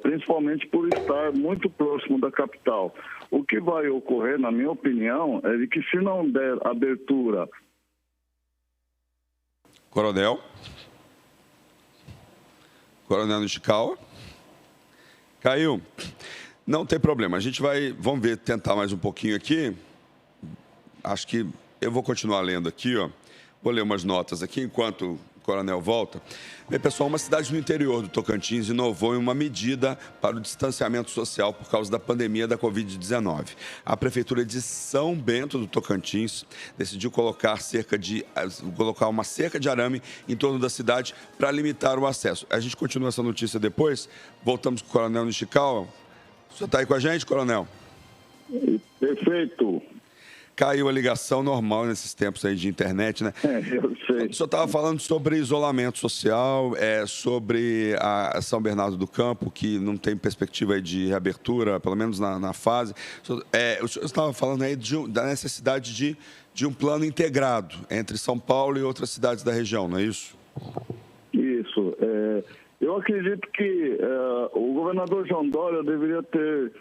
principalmente por estar muito próximo da capital. O que vai ocorrer, na minha opinião, é de que se não der abertura... Coronel Nishikawa? Caiu? Não tem problema, a gente vamos ver, tentar mais um pouquinho aqui. Acho que eu vou continuar lendo aqui, ó. Vou ler umas notas aqui enquanto o coronel volta. Bem, pessoal, uma cidade no interior do Tocantins inovou em uma medida para o distanciamento social por causa da pandemia da Covid-19. A Prefeitura de São Bento do Tocantins decidiu colocar uma cerca de arame em torno da cidade para limitar o acesso. A gente continua essa notícia depois. Voltamos com o coronel Nishikawa. O senhor está aí com a gente, coronel? Perfeito. Caiu a ligação normal nesses tempos aí de internet, né? Eu sei. O senhor estava falando sobre isolamento social, sobre a São Bernardo do Campo, que não tem perspectiva aí de reabertura, pelo menos na fase. O senhor estava falando aí da necessidade de um plano integrado entre São Paulo e outras cidades da região, não é isso? Isso. Eu acredito que o governador João Dória deveria ter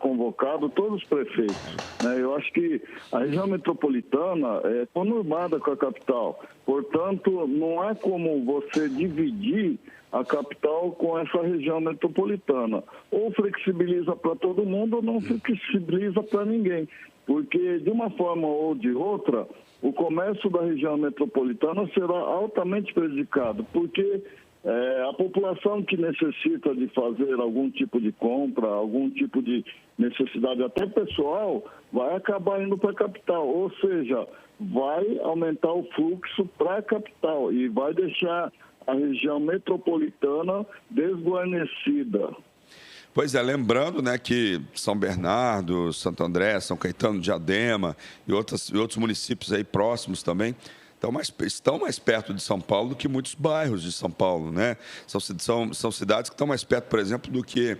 convocado todos os prefeitos, né? Eu acho que a região metropolitana é conurbada com a capital. Portanto, não é como você dividir a capital com essa região metropolitana. Ou flexibiliza para todo mundo ou não flexibiliza para ninguém. Porque, de uma forma ou de outra, o comércio da região metropolitana será altamente prejudicado, porque A população que necessita de fazer algum tipo de compra, algum tipo de necessidade até pessoal, vai acabar indo para a capital. Ou seja, vai aumentar o fluxo para a capital e vai deixar a região metropolitana desguarnecida. Pois é, lembrando, né, que São Bernardo, Santo André, São Caetano, Diadema e outros municípios aí próximos também estão mais perto de São Paulo do que muitos bairros de São Paulo, né? São cidades que estão mais perto, por exemplo, do que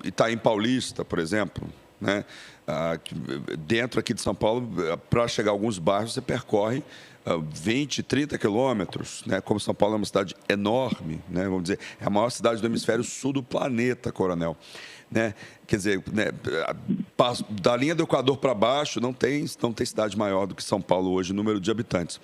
Itaim Paulista, por exemplo, né? Dentro aqui de São Paulo, para chegar a alguns bairros, você percorre 20, 30 quilômetros, né? Como São Paulo é uma cidade enorme, né? Vamos dizer, é a maior cidade do hemisfério sul do planeta, Coronel. Né? Quer dizer, né, da linha do Equador para baixo, não tem cidade maior do que São Paulo hoje, número de habitantes.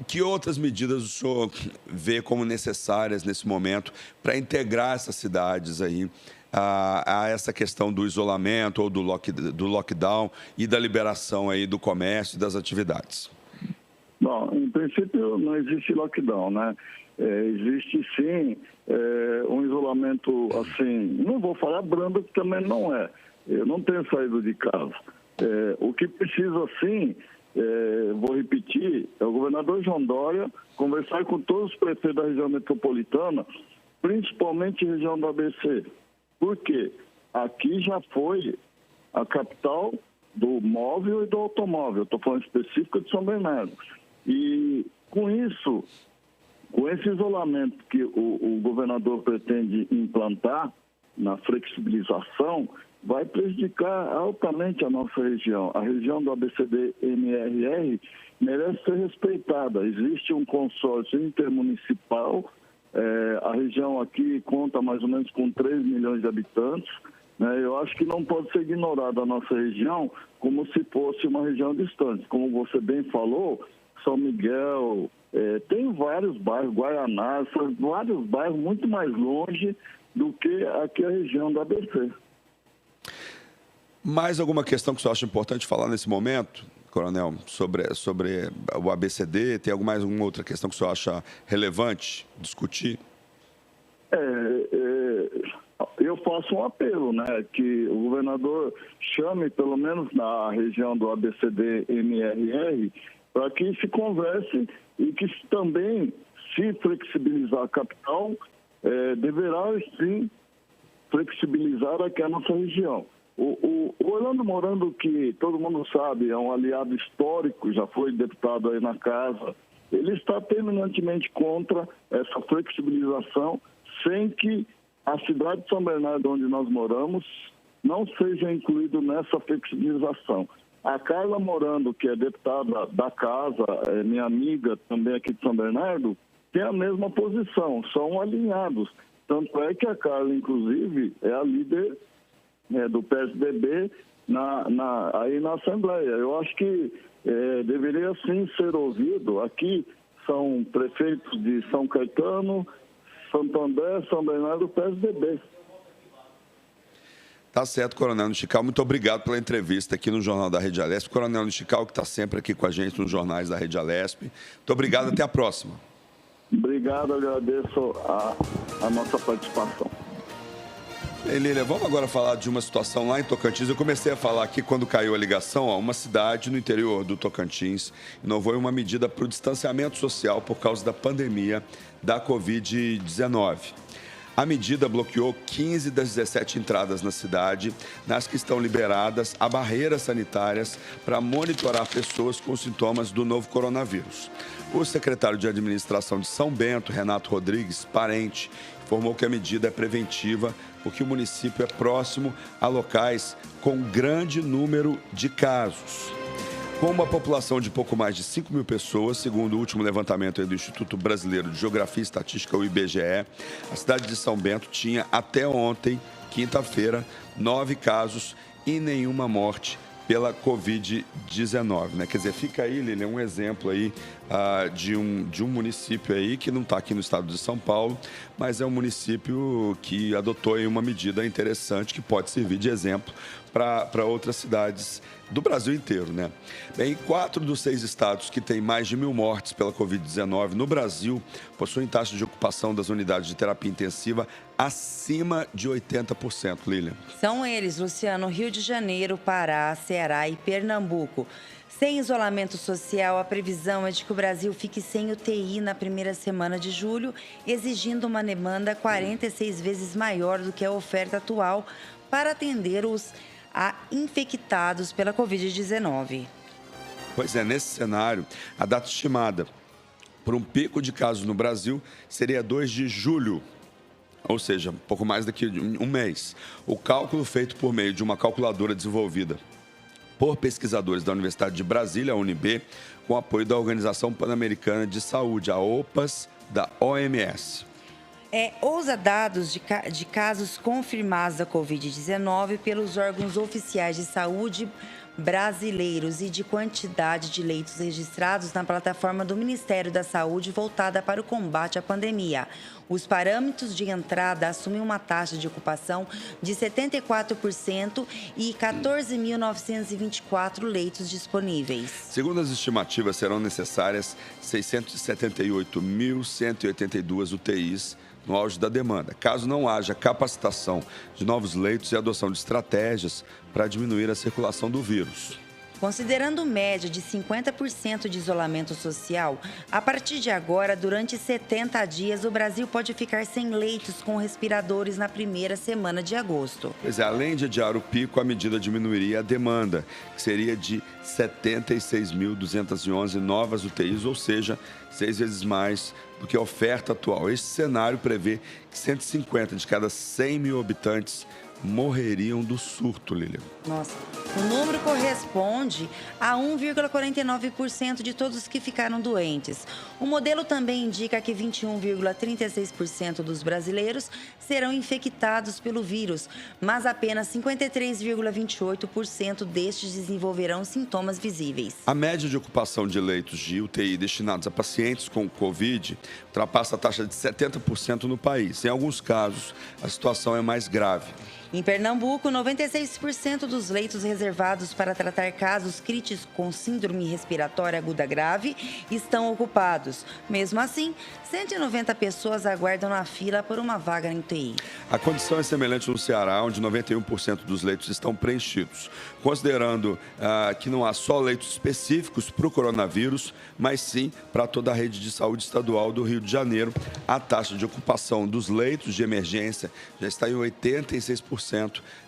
Que outras medidas o senhor vê como necessárias nesse momento para integrar essas cidades aí a essa questão do isolamento ou do lockdown e da liberação aí do comércio e das atividades? Bom, em princípio não existe lockdown, né? Existe sim um isolamento assim, não vou falar brando, que também não é. Eu não tenho saído de casa. O que precisa sim, vou repetir, é o governador João Dória conversar com todos os prefeitos da região metropolitana, principalmente região do ABC. Por quê? Aqui já foi a capital do móvel e do automóvel. Estou falando específico de São Bernardo. E com isso, com esse isolamento que o governador pretende implantar na flexibilização, vai prejudicar altamente a nossa região. A região do ABCD-MRR merece ser respeitada. Existe um consórcio intermunicipal, a região aqui conta mais ou menos com 3 milhões de habitantes. Eu acho que não pode ser ignorada a nossa região como se fosse uma região distante. Como você bem falou, São Miguel, tem vários bairros, Guaianás, são vários bairros muito mais longe do que aqui a região do ABC. Mais alguma questão que o senhor acha importante falar nesse momento, Coronel, sobre o ABCD? Tem mais alguma outra questão que o senhor acha relevante discutir? Eu faço um apelo, né, que o governador chame, pelo menos na região do ABCD-MRR, para que se converse e que também, se flexibilizar a capital, deverá, sim, flexibilizar aqui a nossa região. O Orlando Morando, que todo mundo sabe, é um aliado histórico, já foi deputado aí na casa, ele está terminantemente contra essa flexibilização, sem que a cidade de São Bernardo, onde nós moramos, não seja incluído nessa flexibilização. A Carla Morando, que é deputada da casa, minha amiga também aqui de São Bernardo, tem a mesma posição, são alinhados. Tanto é que a Carla, inclusive, é a líder do PSDB aí na Assembleia. Eu acho que deveria sim ser ouvido. Aqui são prefeitos de São Caetano, Santo André, São Bernardo, PSDB. Tá certo, Coronel Nichical. Muito obrigado pela entrevista aqui no Jornal da Rede Alesp. Coronel Nichical, que está sempre aqui com a gente nos jornais da Rede Alesp. Muito obrigado, até a próxima. Obrigado, agradeço a nossa participação. Lília, vamos agora falar de uma situação lá em Tocantins. Eu comecei a falar aqui quando caiu a ligação, uma cidade no interior do Tocantins inovou uma medida para o distanciamento social por causa da pandemia da Covid-19. A medida bloqueou 15 das 17 entradas na cidade, nas que estão liberadas há barreiras sanitárias para monitorar pessoas com sintomas do novo coronavírus. O secretário de Administração de São Bento, Renato Rodrigues Parente, informou que a medida é preventiva porque o município é próximo a locais com grande número de casos. Com uma população de pouco mais de 5 mil pessoas, segundo o último levantamento do Instituto Brasileiro de Geografia e Estatística, o IBGE, a cidade de São Bento tinha até ontem, quinta-feira, 9 casos e nenhuma morte pela Covid-19, né? Quer dizer, fica aí, Lilian, um exemplo aí de um município aí que não está aqui no estado de São Paulo, mas é um município que adotou aí uma medida interessante que pode servir de exemplo para outras cidades do Brasil inteiro, né? Bem, 4 dos 6 estados que têm mais de 1.000 mortes pela Covid-19 no Brasil possuem taxa de ocupação das unidades de terapia intensiva acima de 80%, Lilian. São eles, Luciano, Rio de Janeiro, Pará, Ceará e Pernambuco. Sem isolamento social, a previsão é de que o Brasil fique sem UTI na primeira semana de julho, exigindo uma demanda 46 vezes maior do que a oferta atual para atender os infectados pela Covid-19. Pois é, nesse cenário, a data estimada por um pico de casos no Brasil seria 2 de julho, ou seja, um pouco mais daqui de um mês. O cálculo feito por meio de uma calculadora desenvolvida por pesquisadores da Universidade de Brasília, a UNB, com apoio da Organização Pan-Americana de Saúde, a OPAS, da OMS. Ousa dados de casos confirmados da Covid-19 pelos órgãos oficiais de saúde brasileiros e de quantidade de leitos registrados na plataforma do Ministério da Saúde voltada para o combate à pandemia. Os parâmetros de entrada assumem uma taxa de ocupação de 74% e 14.924 leitos disponíveis. Segundo as estimativas, serão necessárias 678.182 UTIs no auge da demanda, caso não haja capacitação de novos leitos e adoção de estratégias para diminuir a circulação do vírus. Considerando média de 50% de isolamento social, a partir de agora, durante 70 dias, o Brasil pode ficar sem leitos com respiradores na primeira semana de agosto. Pois é, além de adiar o pico, a medida diminuiria a demanda, que seria de 76.211 novas UTIs, ou seja, 6 vezes mais do que a oferta atual. Este cenário prevê que 150 de cada 100 mil habitantes morreriam do surto, Lilian. Nossa, o número corresponde a 1,49% de todos que ficaram doentes. O modelo também indica que 21,36% dos brasileiros serão infectados pelo vírus, mas apenas 53,28% destes desenvolverão sintomas visíveis. A média de ocupação de leitos de UTI destinados a pacientes com Covid ultrapassa a taxa de 70% no país. Em alguns casos, a situação é mais grave. Em Pernambuco, 96% dos leitos reservados para tratar casos críticos com síndrome respiratória aguda grave estão ocupados. Mesmo assim, 190 pessoas aguardam na fila por uma vaga em UTI. A condição é semelhante no Ceará, onde 91% dos leitos estão preenchidos. Considerando que não há só leitos específicos para o coronavírus, mas sim para toda a rede de saúde estadual do Rio de Janeiro, a taxa de ocupação dos leitos de emergência já está em 86%.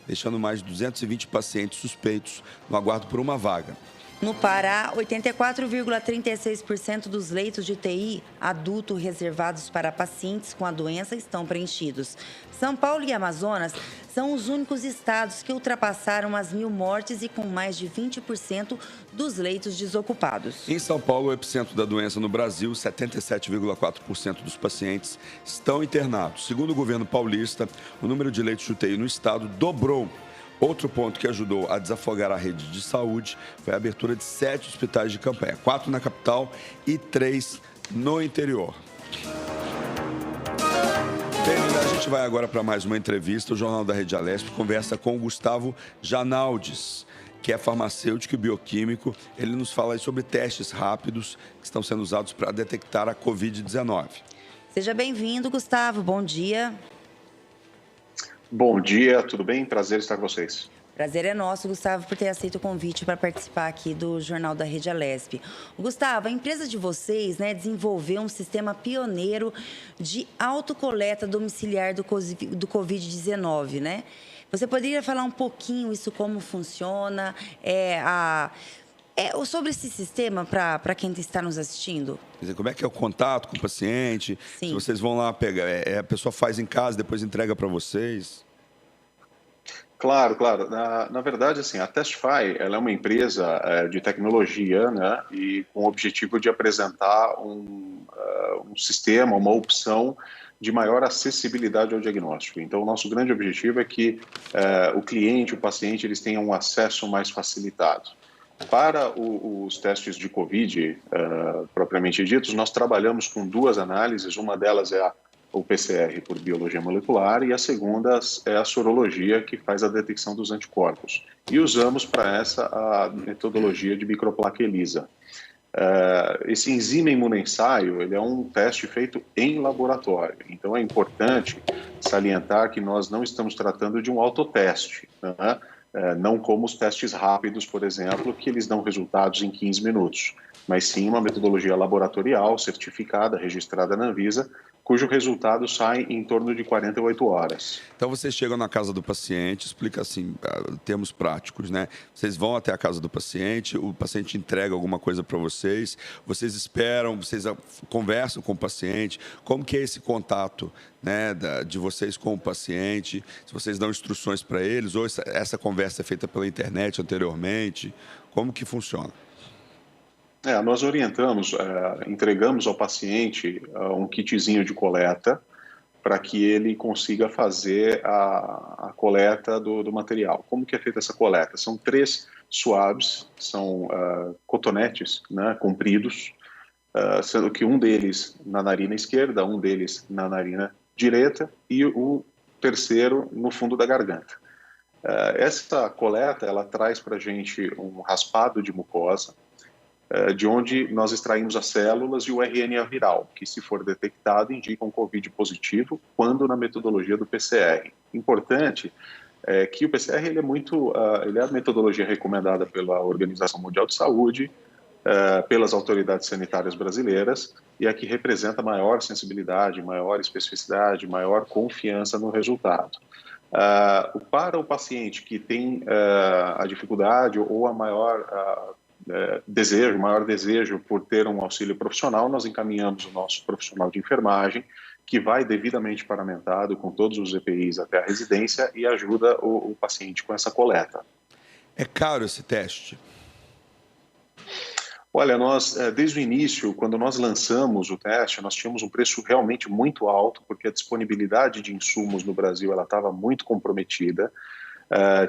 Deixando mais de 220 pacientes suspeitos no aguardo por uma vaga. No Pará, 84,36% dos leitos de UTI adulto reservados para pacientes com a doença estão preenchidos. São Paulo e Amazonas são os únicos estados que ultrapassaram as 1.000 mortes e com mais de 20% dos leitos desocupados. Em São Paulo, o epicentro da doença no Brasil, 77,4% dos pacientes estão internados. Segundo o governo paulista, o número de leitos de UTI no estado dobrou. Outro ponto que ajudou a desafogar a rede de saúde foi a abertura de 7 hospitais de campanha, 4 na capital e 3 no interior. Bem, a gente vai agora para mais uma entrevista. O Jornal da Rede Alesp conversa com o Gustavo Janaldes, que é farmacêutico e bioquímico. Ele nos fala aí sobre testes rápidos que estão sendo usados para detectar a Covid-19. Seja bem-vindo, Gustavo. Bom dia. Bom dia, tudo bem? Prazer estar com vocês. Prazer é nosso, Gustavo, por ter aceito o convite para participar aqui do Jornal da Rede Alesp. Gustavo, a empresa de vocês, desenvolveu um sistema pioneiro de autocoleta domiciliar do Covid-19, né? Você poderia falar um pouquinho isso, como funciona, sobre esse sistema para quem está nos assistindo? Quer dizer, como é que é o contato com o paciente? Sim. Se vocês vão lá pegar, a pessoa faz em casa, depois entrega para vocês? Claro. Na verdade, assim, a Testify, ela é uma empresa de tecnologia, né, e com o objetivo de apresentar um sistema, uma opção de maior acessibilidade ao diagnóstico. Então, o nosso grande objetivo é que o cliente, o paciente, eles tenham um acesso mais facilitado. Para os testes de COVID, propriamente ditos, nós trabalhamos com 2 análises. Uma delas é o PCR por biologia molecular e a segunda é a sorologia, que faz a detecção dos anticorpos. E usamos para essa a metodologia de microplaca ELISA. Esse enzima imunoensaio, ele é um teste feito em laboratório. Então, é importante salientar que nós não estamos tratando de um autoteste, né? Não como os testes rápidos, por exemplo, que eles dão resultados em 15 minutos, mas sim uma metodologia laboratorial, certificada, registrada na Anvisa, cujo resultado sai em torno de 48 horas. Então, vocês chegam na casa do paciente, explica assim, termos práticos, né? Vocês vão até a casa do paciente, o paciente entrega alguma coisa para vocês, vocês esperam, vocês conversam com o paciente, como que é esse contato, né, de vocês com o paciente, se vocês dão instruções para eles, ou essa conversa é feita pela internet anteriormente, como que funciona? Nós orientamos, entregamos ao paciente um kitzinho de coleta para que ele consiga fazer a coleta do material. Como que é feita essa coleta? São 3 swabs, são cotonetes, né, compridos, sendo que um deles na narina esquerda, um deles na narina direita e o terceiro no fundo da garganta. Essa coleta, ela traz para a gente um raspado de mucosa, de onde nós extraímos as células e o RNA viral, que, se for detectado, indica um COVID positivo, quando na metodologia do PCR. Importante é que o PCR ele é a metodologia recomendada pela Organização Mundial de Saúde, pelas autoridades sanitárias brasileiras, e a que representa maior sensibilidade, maior especificidade, maior confiança no resultado. Para o paciente que tem a dificuldade ou a maior desejo por ter um auxílio profissional, nós encaminhamos o nosso profissional de enfermagem, que vai devidamente paramentado com todos os EPIs até a residência e ajuda o paciente com essa coleta. É caro esse teste? Olha, nós, desde o início, quando nós lançamos o teste, nós tínhamos um preço realmente muito alto, porque a disponibilidade de insumos no Brasil ela estava muito comprometida.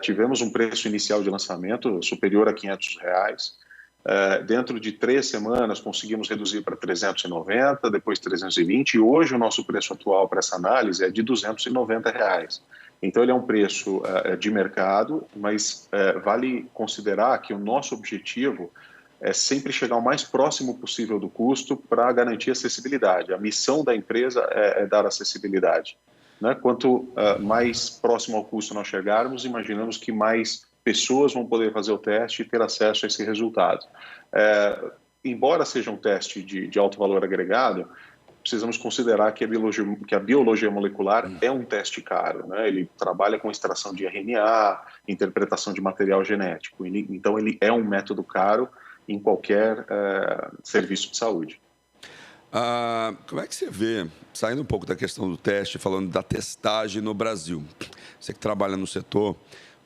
Tivemos um preço inicial de lançamento superior a R$500. Dentro de 3 semanas conseguimos reduzir para 390, depois 320, e hoje o nosso preço atual para essa análise é de R$290. Então ele é um preço de mercado, mas vale considerar que o nosso objetivo é sempre chegar o mais próximo possível do custo para garantir acessibilidade. A missão da empresa é dar acessibilidade, né? Quanto mais próximo ao custo nós chegarmos, imaginamos que mais pessoas vão poder fazer o teste e ter acesso a esse resultado. Embora seja um teste de alto valor agregado, precisamos considerar que a biologia molecular é um teste caro, né? Ele trabalha com extração de RNA, interpretação de material genético, então ele é um método caro em qualquer serviço de saúde. Como é que você vê, saindo um pouco da questão do teste, falando da testagem no Brasil, você que trabalha no setor,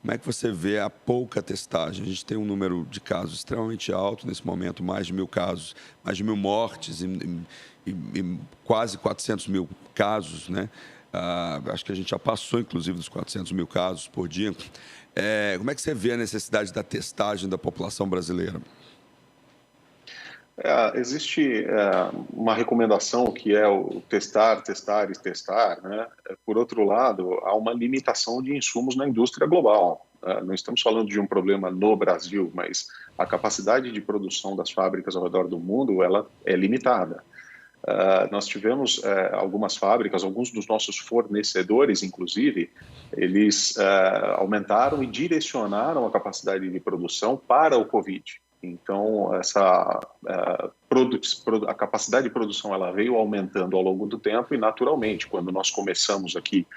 como é que você vê a pouca testagem? A gente tem um número de casos extremamente alto nesse momento, mais de 1.000 casos, mais de 1.000 mortes e quase 400 mil casos, né? Acho que a gente já passou, inclusive, dos 400 mil casos por dia. Como é que você vê a necessidade da testagem da população brasileira? Existe uma recomendação que é o testar, né? Por outro lado, há uma limitação de insumos na indústria global. Não estamos falando de um problema no Brasil, mas a capacidade de produção das fábricas ao redor do mundo ela é limitada. Nós tivemos algumas fábricas, alguns dos nossos fornecedores, inclusive, eles aumentaram e direcionaram a capacidade de produção para o Covid. Então, a capacidade de produção ela veio aumentando ao longo do tempo e, naturalmente, quando nós começamos aqui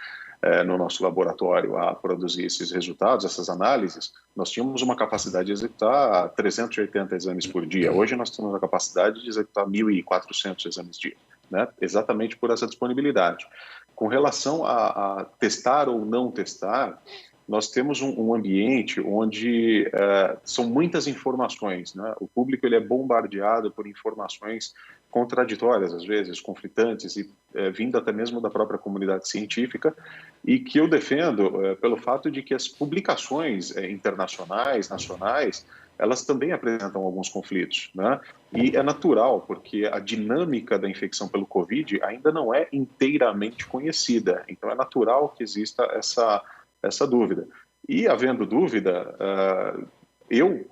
no nosso laboratório a produzir esses resultados, essas análises, nós tínhamos uma capacidade de executar 380 exames por dia. Hoje nós temos a capacidade de executar 1.400 exames dia, né? Exatamente por essa disponibilidade. Com relação a testar ou não testar, nós temos um ambiente onde são muitas informações, né? O público ele é bombardeado por informações contraditórias, às vezes, conflitantes, e vindo até mesmo da própria comunidade científica, e que eu defendo pelo fato de que as publicações internacionais, nacionais, elas também apresentam alguns conflitos, né? E é natural, porque a dinâmica da infecção pelo Covid ainda não é inteiramente conhecida, então é natural que exista essa dúvida. E, havendo dúvida, eu,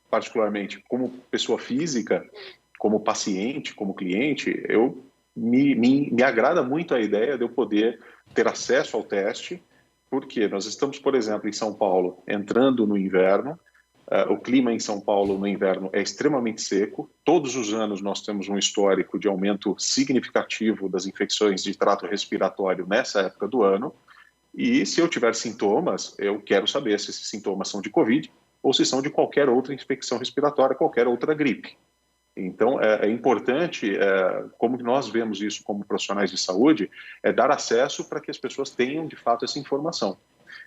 particularmente, como pessoa física, como paciente, como cliente, me agrada muito a ideia de eu poder ter acesso ao teste, porque nós estamos, por exemplo, em São Paulo, entrando no inverno. O clima em São Paulo no inverno é extremamente seco. Todos os anos nós temos um histórico de aumento significativo das infecções de trato respiratório nessa época do ano. E se eu tiver sintomas, eu quero saber se esses sintomas são de Covid ou se são de qualquer outra infecção respiratória, qualquer outra gripe. Então, é importante, como nós vemos isso como profissionais de saúde, é dar acesso para que as pessoas tenham, de fato, essa informação.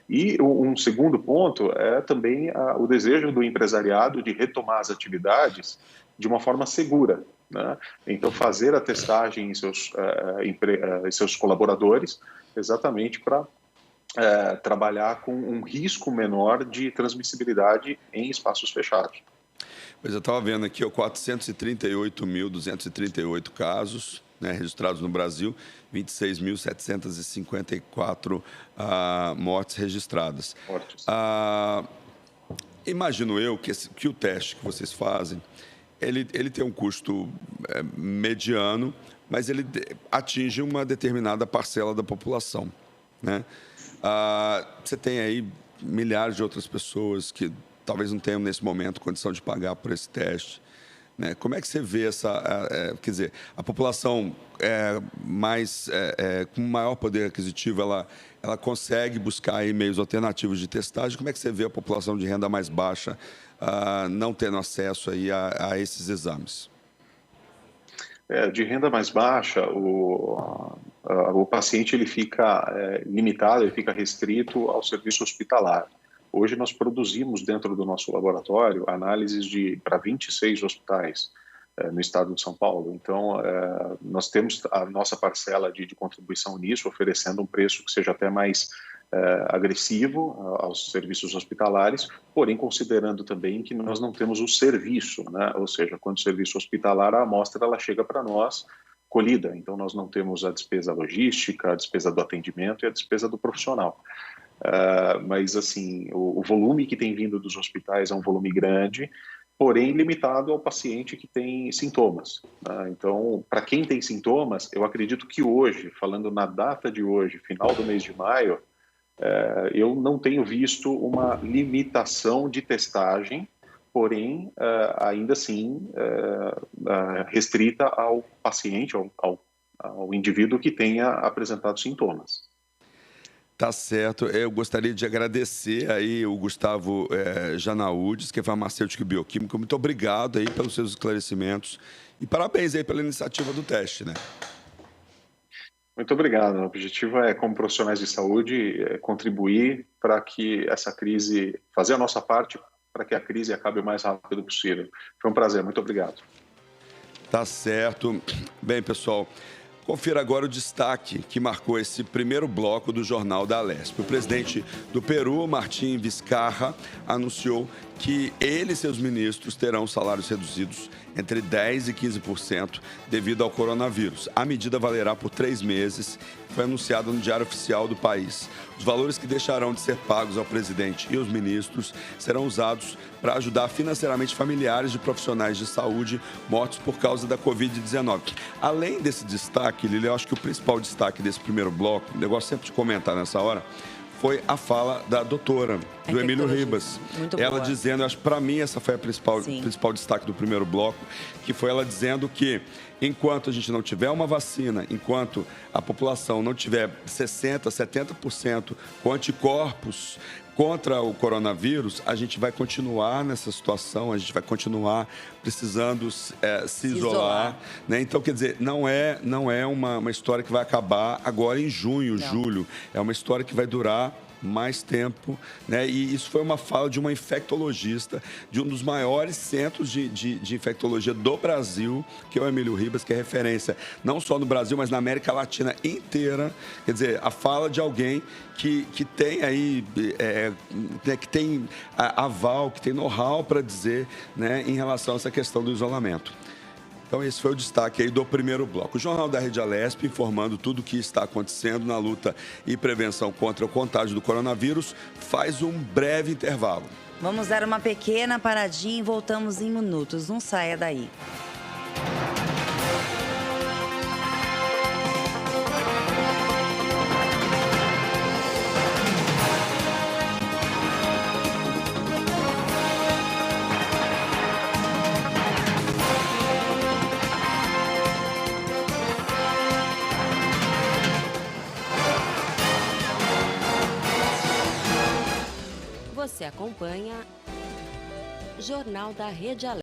E um segundo ponto é também o desejo do empresariado de retomar as atividades de uma forma segura, né? Então, fazer a testagem em seus colaboradores, exatamente para trabalhar com um risco menor de transmissibilidade em espaços fechados. Pois eu estava vendo aqui, 438.238 casos, né, registrados no Brasil, 26.754 mortes registradas. Imagino eu que o teste que vocês fazem, ele tem um custo mediano, mas ele atinge uma determinada parcela da população, né? Você tem aí milhares de outras pessoas que talvez não tenham, nesse momento, condição de pagar por esse teste, né? Como é que você vê quer dizer, a população com maior poder aquisitivo, ela consegue buscar aí meios alternativos de testagem? Como é que você vê a população de renda mais baixa não tendo acesso aí a esses exames? De renda mais baixa, o paciente ele fica limitado, ele fica restrito ao serviço hospitalar. Hoje nós produzimos dentro do nosso laboratório análises para 26 hospitais no estado de São Paulo. Então, nós temos a nossa parcela de contribuição nisso, oferecendo um preço que seja até mais agressivo aos serviços hospitalares, porém considerando também que nós não temos o serviço, né? Ou seja, quando o serviço hospitalar, a amostra ela chega para nós colhida. Então, nós não temos a despesa logística, a despesa do atendimento e a despesa do profissional. Mas, assim, o volume que tem vindo dos hospitais é um volume grande, porém limitado ao paciente que tem sintomas, né? Então, para quem tem sintomas, eu acredito que hoje, falando na data de hoje, final do mês de maio, eu não tenho visto uma limitação de testagem, porém, ainda assim, restrita ao paciente, ao indivíduo que tenha apresentado sintomas. Tá certo. Eu gostaria de agradecer aí o Gustavo Janaúdes, que é farmacêutico e bioquímico. Muito obrigado aí pelos seus esclarecimentos e parabéns aí pela iniciativa do teste, né? Muito obrigado. O objetivo é, como profissionais de saúde, contribuir para que essa crise, fazer a nossa parte para que a crise acabe o mais rápido possível. Foi um prazer. Muito obrigado. Tá certo. Bem, pessoal, confira agora o destaque que marcou esse primeiro bloco do Jornal da Alesp. O presidente do Peru, Martín Vizcarra, anunciou que ele e seus ministros terão salários reduzidos entre 10% e 15% devido ao coronavírus. A medida valerá por 3 meses e foi anunciada no Diário Oficial do país. Os valores que deixarão de ser pagos ao presidente e aos ministros serão usados para ajudar financeiramente familiares de profissionais de saúde mortos por causa da Covid-19. Além desse destaque, Lili, eu acho que o principal destaque desse primeiro bloco, o negócio sempre de comentar nessa hora, foi a fala da doutora, do Emílio Ribas. Ela dizendo, acho que para mim essa foi a principal destaque do primeiro bloco, que foi ela dizendo que enquanto a gente não tiver uma vacina, enquanto a população não tiver 60%, 70% com anticorpos contra o coronavírus, a gente vai continuar nessa situação, a gente vai continuar precisando se isolar, né? Então, quer dizer, não é uma história que vai acabar agora em junho, julho. É uma história que vai durar mais tempo, né? E isso foi uma fala de uma infectologista de um dos maiores centros de infectologia do Brasil, que é o Emílio Ribas, que é referência não só no Brasil, mas na América Latina inteira. Quer dizer, a fala de alguém que tem aí, que tem aval, que tem know-how para dizer, né, em relação a essa questão do isolamento. Então, esse foi o destaque aí do primeiro bloco. O Jornal da Rede Alesp informando tudo o que está acontecendo na luta e prevenção contra o contágio do coronavírus. Faz um breve intervalo. Vamos dar uma pequena paradinha e voltamos em minutos. Não saia daí. Você acompanha Jornal da Rede Alesp.